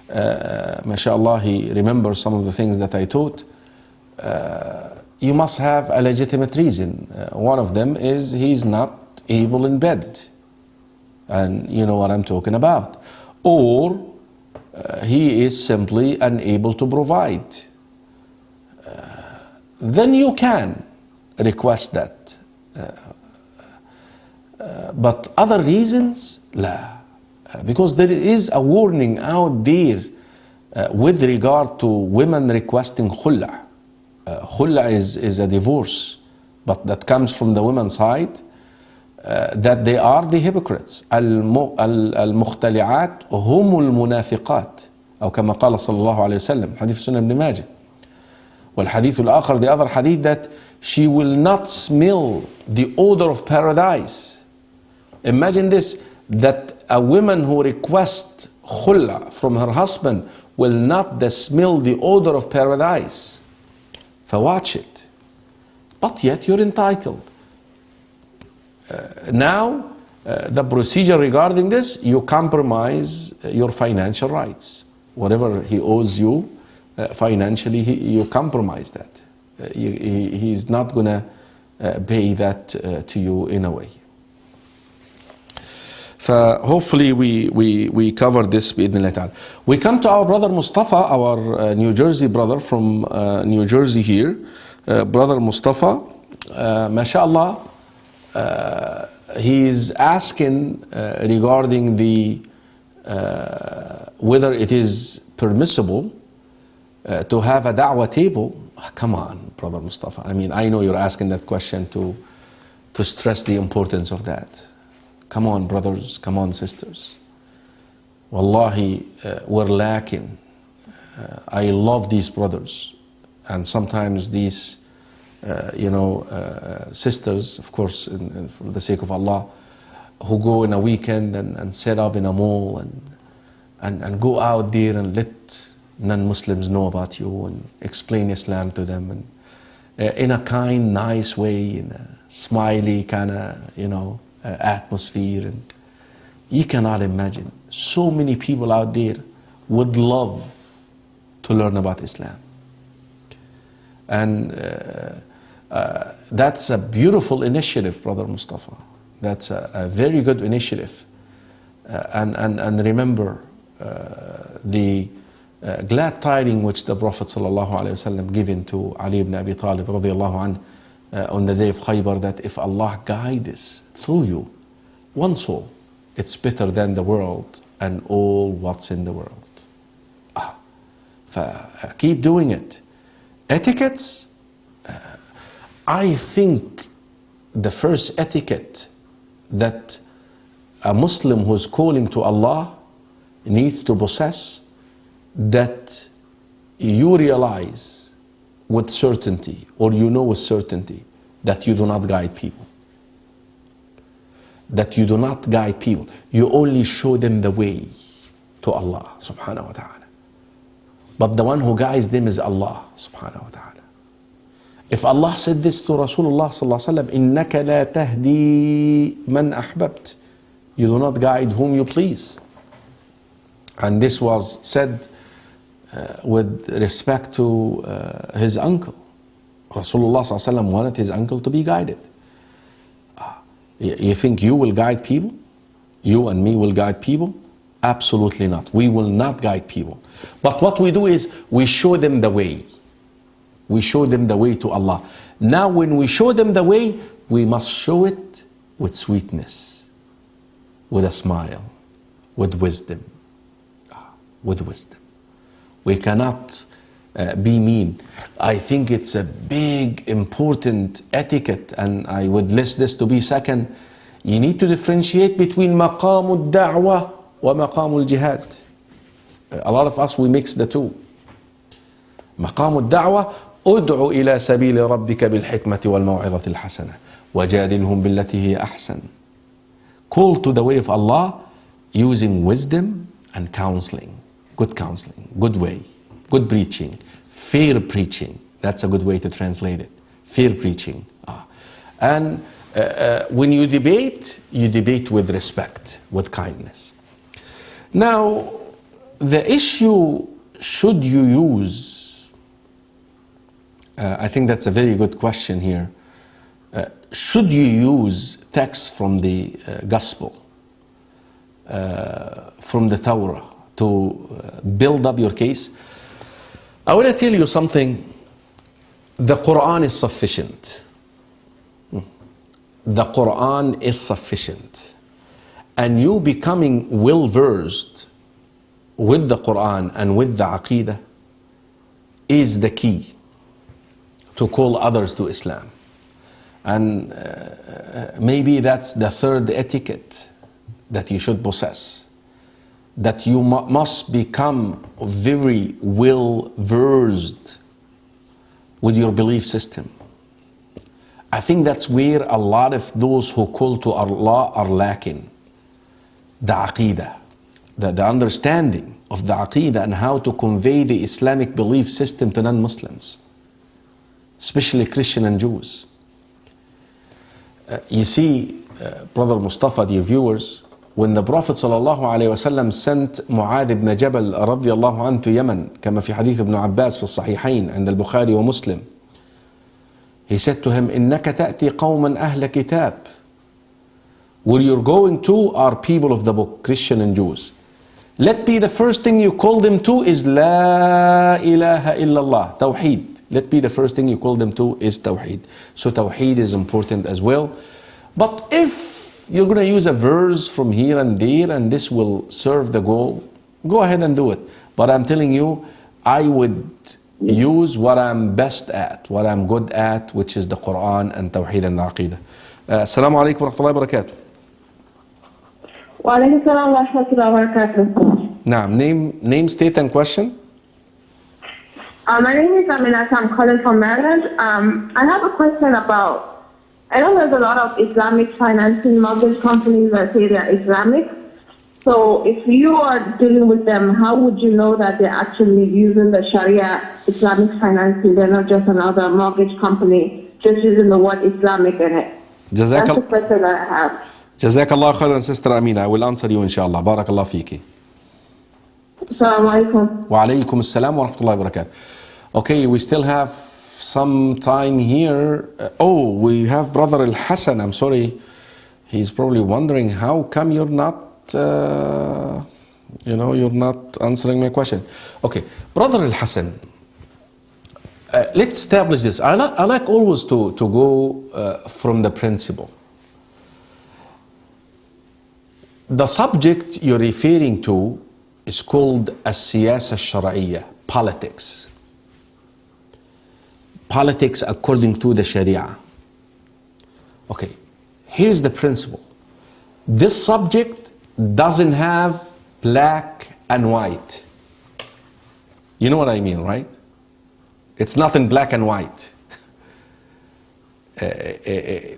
mashallah, he remembers some of the things that I taught. You must have a legitimate reason. One of them is he's not able in bed. And you know what I'm talking about. Or he is simply unable to provide. Then you can request that. But other reasons, la. Because there is a warning out there with regard to women requesting khul'a. Khul'a is a divorce, but that comes from the women's side, that they are the hypocrites. المختلعات هم المنافقات أو كما قال صلى الله عليه وسلم حديث سنة ابن ماجه. والحديث الآخر, the other hadith, that she will not smell the odor of paradise. Imagine this, that a woman who requests khul'a from her husband will not smell the odor of paradise. Watch it. But yet you're entitled. Now, the procedure regarding this, you compromise your financial rights. Whatever he owes you financially, you compromise that. He's not going to pay that to you in a way. Hopefully we covered this بإذن الله تعالى. We come to our brother Mustafa, our New Jersey brother from New Jersey here. Brother Mustafa, mashallah, he is asking regarding the whether it is permissible to have a da'wah table. Come on, brother Mustafa. I mean, I know you're asking that question to stress the importance of that. Come on, brothers, come on, sisters. Wallahi, we're lacking. I love these brothers, and sometimes these sisters, of course, for the sake of Allah, who go in a weekend and set up in a mall and go out there and let non-Muslims know about you and explain Islam to them, and in a kind, nice way, in a smiley kind of, atmosphere. And you cannot imagine. So many people out there would love to learn about Islam. And that's a beautiful initiative, Brother Mustafa. That's a very good initiative. And remember the glad tidings which the Prophet ﷺ given to Ali ibn Abi Talib radiallahu anh, on the day of Khaybar, that if Allah guides through you one soul, it's better than the world and all what's in the world. Keep doing it. Etiquettes, I think the first etiquette that a Muslim who's calling to Allah needs to possess, that you realize with certainty, or with certainty, that you do not guide people. That you do not guide people. You only show them the way to Allah subhanahu wa ta'ala. But the one who guides them is Allah subhanahu wa ta'ala. If Allah said this to Rasulullah sallallahu alaihi wasallam, إِنَّكَ لَا تَهْدِي مَنْ أَحْبَبْتَ, you do not guide whom you please. And this was said with respect to his uncle. Rasulullah sallallahu alaihi wasallam wanted his uncle to be guided. You think you will guide people? You and me will guide people? Absolutely not. We will not guide people. But what we do is we show them the way. We show them the way to Allah. Now when we show them the way, we must show it with sweetness, with a smile, with wisdom. With wisdom. We cannot be mean. I think it's a big, important etiquette, and I would list this to be second. You need to differentiate between maqam al-da'wah wa maqam al-jihad. A lot of us, we mix the two. مقام الدعوة ادع إلى سبيل ربك بالحكمة والموعظة الحسنة وجادلهم بالتي هي أحسن. Call to the way of Allah using wisdom and counseling. Good counseling, good way, good preaching, fair preaching. That's a good way to translate it. Fair preaching. And when you debate with respect, with kindness. Now, the issue, should you use, I think that's a very good question here. Should you use texts from the Gospel, from the Torah, to build up your case? I want to tell you something. The Quran is sufficient. The Quran is sufficient. And you becoming well-versed with the Quran and with the Aqidah is the key to call others to Islam. And maybe that's the third etiquette that you should possess. That you must become very well versed with your belief system. I think that's where a lot of those who call to Allah are lacking. The Aqidah, the understanding of the Aqidah and how to convey the Islamic belief system to non-Muslims, especially Christian and Jews. You see, Brother Mustafa, dear viewers, when the Prophet ﷺ sent Mu'adh ibn Jabal radiallahu anhu to Yemen, كما في حديث ابن عباس في الصحيحين عند البخاري ومسلم, he said to him, إنك تأتي قوما أهل كتاب. Where you're going to are people of the book, Christian and Jews. Let be the first thing you call them to is La ilaha illallah, Tawheed. Let be the first thing you call them to is Tawheed. So Tawheed is important as well. But if you're going to use a verse from here and there and this will serve the goal, go ahead and do it. But I'm telling you, I would use what I'm best at, what I'm good at, which is the Quran and Tawheed and the Aqidah. Assalamu alaikum wa rahmatullahi wa barakatuh. Wa alaikum salam wa rahmatullahi wa barakatuh. Naam, name, state and question. My name is Aminata. I'm calling from Maryland. I have a question about, I know there's a lot of Islamic financing mortgage companies that say they're Islamic. So if you are dealing with them, how would you know that they're actually using the Sharia Islamic financing? They're not just another mortgage company, just using the word Islamic in it. That's the question that I have. Jazakallah khairan, Sister Amina. I will answer you inshallah. Barakallah fiki. Assalamu alaikum. Wa alaikum assalam wa rahmatullahi wa barakatuh. Okay, we still have some time here. We have Brother Al-Hassan. I'm sorry. He's probably wondering how come you're not you're not answering my question. Okay, Brother Al-Hassan, let's establish this. I like always to go from the principle. The subject you're referring to is called السياسة الشرعية, politics. Politics according to the Sharia. Okay, here's the principle. This subject doesn't have black and white. You know what I mean, right? It's not in black and white.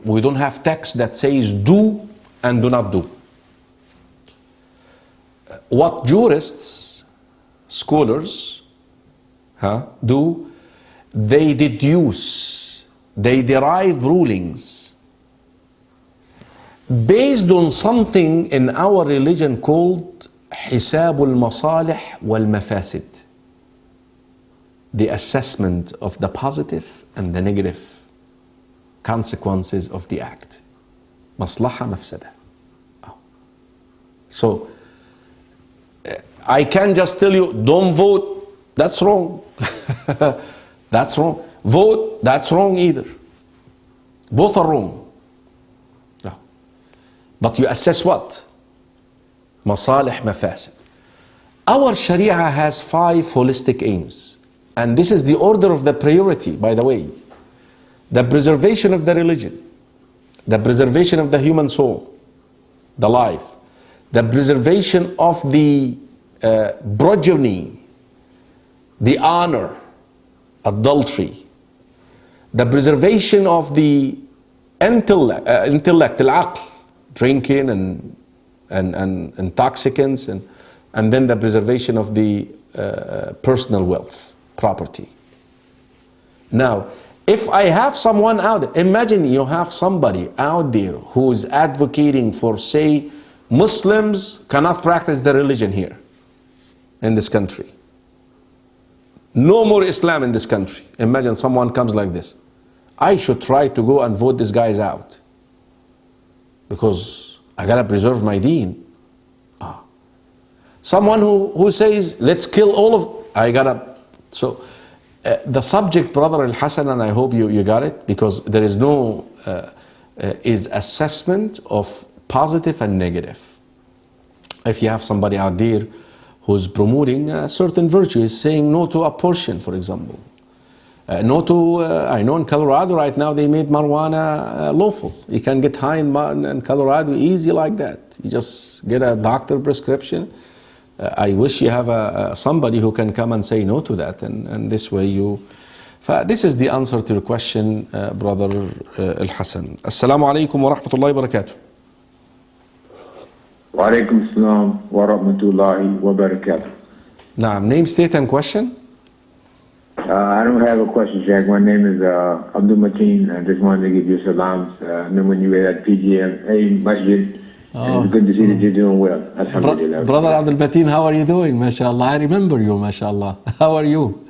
We don't have text that says do and do not do. What jurists, scholars, do, they deduce, they derive rulings based on something in our religion called حساب المصالح والمفاسد, the assessment of the positive and the negative consequences of the act. مصلحة مفسدة. So I can't just tell you don't vote, that's wrong. That's wrong. Vote, that's wrong either. Both are wrong. But you assess what? Masalih mafasid. Our Sharia has 5 holistic aims. And this is the order of the priority, by the way. The preservation of the religion, the preservation of the human soul, the life, the preservation of the progeny, the honor, adultery, the preservation of the intellect, al-aql, drinking and intoxicants, and then the preservation of the personal wealth, property. Now, if I have someone out there, imagine you have somebody out there who is advocating for, say, Muslims cannot practice their religion here in this country. No more Islam in this country. Imagine someone comes like this. I should try to go and vote these guys out, because I gotta preserve my deen. Someone who says, let's kill all of, so the subject, Brother Al-Hassan, and I hope you got it, because there is no, is assessment of positive and negative. If you have somebody out there who's promoting a certain virtue, is saying no to abortion, for example. No to, I know in Colorado right now they made marijuana lawful. You can get high in Colorado easy like that. You just get a doctor prescription. I wish you have somebody who can come and say no to that, and this way you... This is the answer to your question, Brother Al-Hassan. Assalamu alaikum wa rahmatullahi wa barakatuh. Wa alaikum assalam wa rahmatullahi wa barakatuh. Naam, name, state and question? I don't have a question, Jack. My name is Abdul Mateen. I just wanted to give you salams. Remember when you were at PGMA Masjid? Oh. It's good to see that you're doing well. Alhamdulillah. Brother Abdul Mateen, how are you doing? MashaAllah. I remember you, MashaAllah. How are you?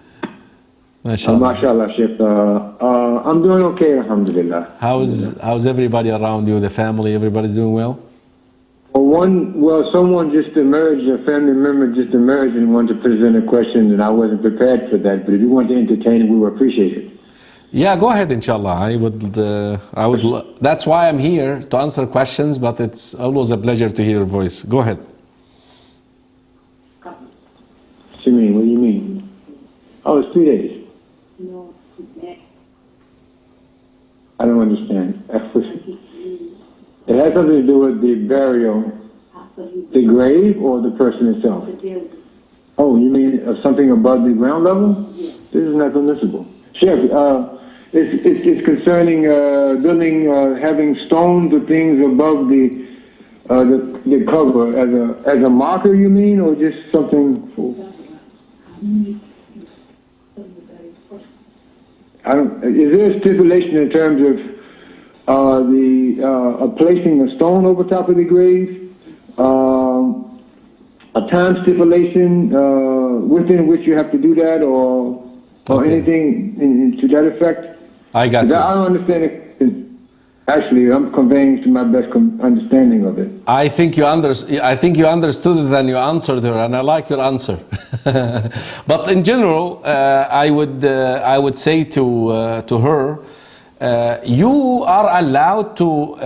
MashaAllah. MashaAllah, Sheikh. I'm doing okay, Alhamdulillah. How's everybody around you, the family? Everybody's doing well? Someone just emerged, a family member just emerged and wanted to present a question, and I wasn't prepared for that. But if you want to entertain it, we would appreciate it. Yeah, go ahead, inshallah. I would. That's why I'm here, to answer questions. But it's always a pleasure to hear your voice. Go ahead. What do you mean? What do you mean? Oh, it's 2 days. No, I don't understand. It has something to do with the burial, the grave, or the person itself? Oh, you mean something above the ground level? Yes. This is not permissible. Chef, it's concerning building, having stones or things above the cover as a marker, you mean, or just something? Is there a stipulation in terms of placing a stone over top of the grave? A time stipulation within which you have to do that, or anything to that effect? I got you. I don't understand it. Actually, I'm conveying to my best understanding of it. I think you understood it and you answered her, and I like your answer. But in general, I would say to her, you are allowed to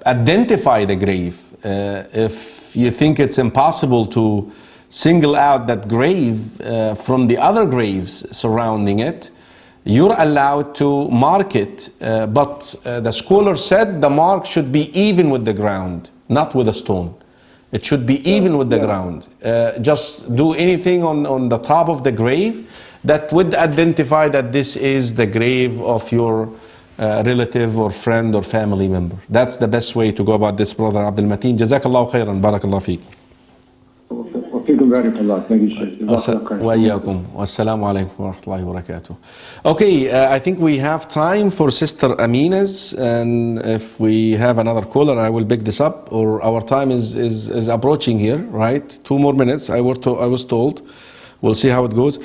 identify the grave. If you think it's impossible to single out that grave from the other graves surrounding it, you're allowed to mark it, but the scholar said the mark should be even with the ground, not with a stone. It should be even with the ground. Just do anything on the top of the grave that would identify that this is the grave of your relative or friend or family member. That's the best way to go about this, brother Abdul Mateen. Jazakallahu khairan, barakallahu feek. وإياكم والسلام عليكم ورحمة الله وبركاته. Okay, I think we have time for Sister Amina's, and if we have another caller, I will pick this up, or our time is approaching here, right? 2 more minutes, I was told. We'll see how it goes.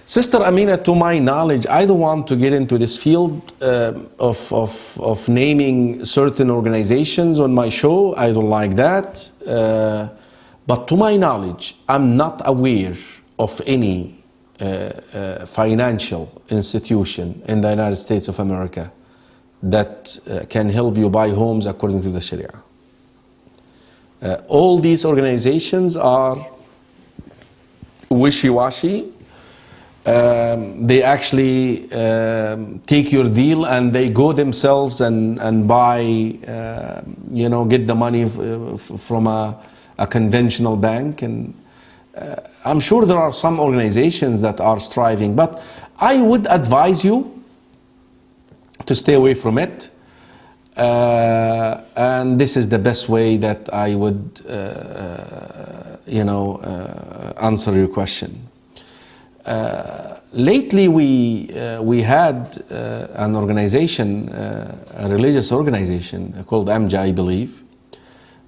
Sister Amina, to my knowledge, I don't want to get into this field of naming certain organizations on my show. I don't like that. But to my knowledge, I'm not aware of any financial institution in the United States of America that can help you buy homes according to the Sharia. All these organizations are wishy-washy. They actually take your deal and they go themselves and buy, get the money from a conventional bank. And I'm sure there are some organizations that are striving, but I would advise you to stay away from it. And this is the best way that I would, answer your question. Lately, we had an organization, a religious organization called AMJA, I believe.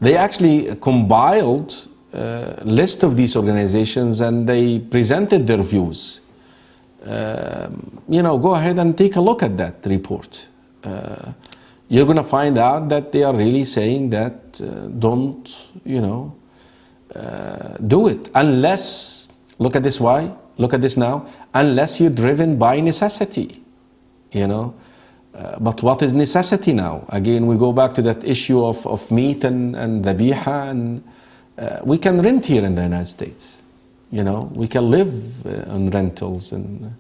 They actually compiled a list of these organizations and they presented their views. Go ahead and take a look at that report. You're going to find out that they are really saying that don't, do it unless, look at this now, unless you're driven by necessity, But what is necessity now? Again, we go back to that issue of meat and dhabiha, and we can rent here in the United States. We can live on rentals. And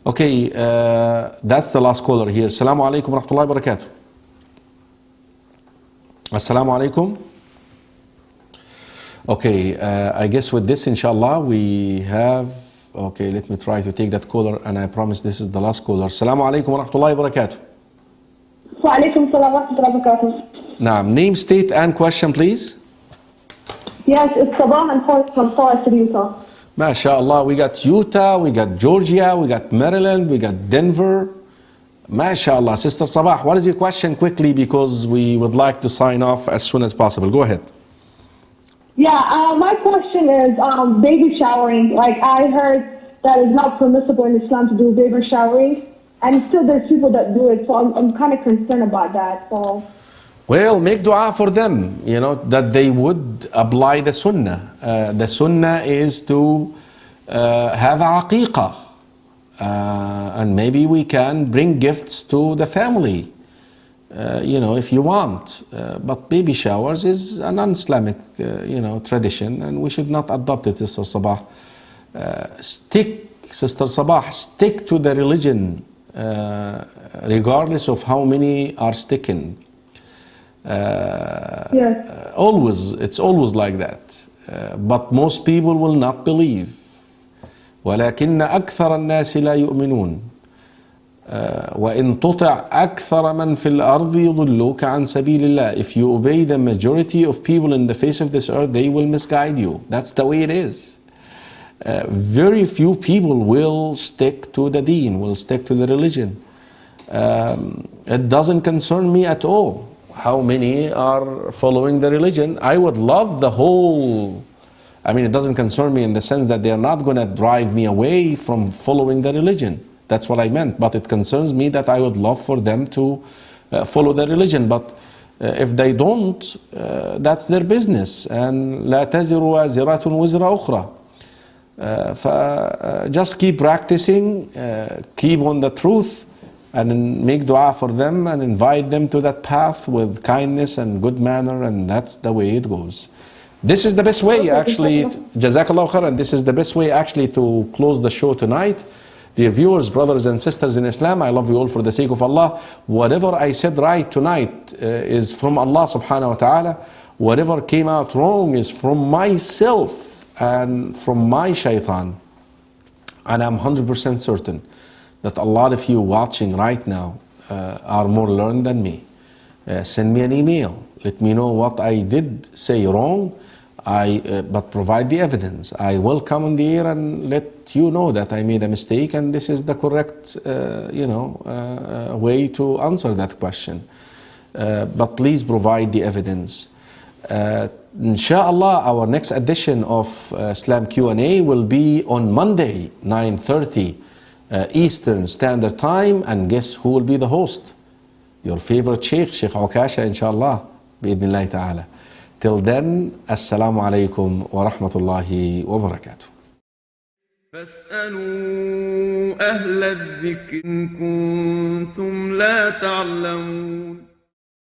okay, that's the last caller here. Assalamu alaikum wa rahmatullahi wa barakatuh. Assalamu alaikum. Okay, I guess with this, inshallah, we have... Okay, let me try to take that caller, and I promise this is the last caller. Assalamu alaikum wa rahmatullahi wa barakatuh. Wa alaikum salam wa rahmatullahi wa barakatuh. Naam, name, state, and question, please. Yes, it's Sabah and Forrest from Forest, Utah. MashaAllah, we got Utah, we got Georgia, we got Maryland, we got Denver. MashaAllah. Sister Sabah, what is your question quickly, because we would like to sign off as soon as possible. Go ahead. Yeah, my question is baby showering. Like, I heard that it's not permissible in Islam to do baby showering, and still there's people that do it, so I'm kind of concerned about that. So, well, make dua for them, that they would apply the sunnah. The sunnah is to have a aqiqah, and maybe we can bring gifts to the family. If you want. But baby showers is an un-Islamic, tradition, and we should not adopt it, Sister Sabah. Sister Sabah, stick to the religion, regardless of how many are sticking. yes. It's always like that. But most people will not believe. ولكن أكثر الناس لا يؤمنون وإن تطع أكثر من في الأرض يضلوك عن سبيل الله. If you obey the majority of people in the face of this earth, they will misguide you. That's the way it is. Very few people will stick to the deen, will stick to the religion. It doesn't concern me at all how many are following the religion. I would love the whole, I mean, it doesn't concern me in the sense that they're not going to drive me away from following the religion. That's what I meant. But it concerns me that I would love for them to follow the religion. But if they don't, that's their business. And لا تزر وازرة وزر أخرى. Just keep practicing, keep on the truth, and make dua for them and invite them to that path with kindness and good manner, and that's the way it goes. This is the best way actually, Jazakallah khairan, this is the best way actually to close the show tonight. Dear viewers, brothers and sisters in Islam, I love you all for the sake of Allah. Whatever I said right tonight is from Allah subhanahu wa ta'ala. Whatever came out wrong is from myself and from my shaitan. And I'm 100% certain that a lot of you watching right now are more learned than me. Send me an email. Let me know what I did say wrong, but provide the evidence. I will come on the air and let you know that I made a mistake and this is the correct way to answer that question. But please provide the evidence. Inshallah, our next edition of IslamQA will be on Monday, 9:30 Eastern Standard Time, and guess who will be the host? Your favorite Sheikh, Sheikh Okasha, inshallah, bi'idhnillahi ta'ala. Till then, assalamu alaikum wa rahmatullahi wa barakatuh. فاسألوا أهل الذكر إن كنتم لا تعلمون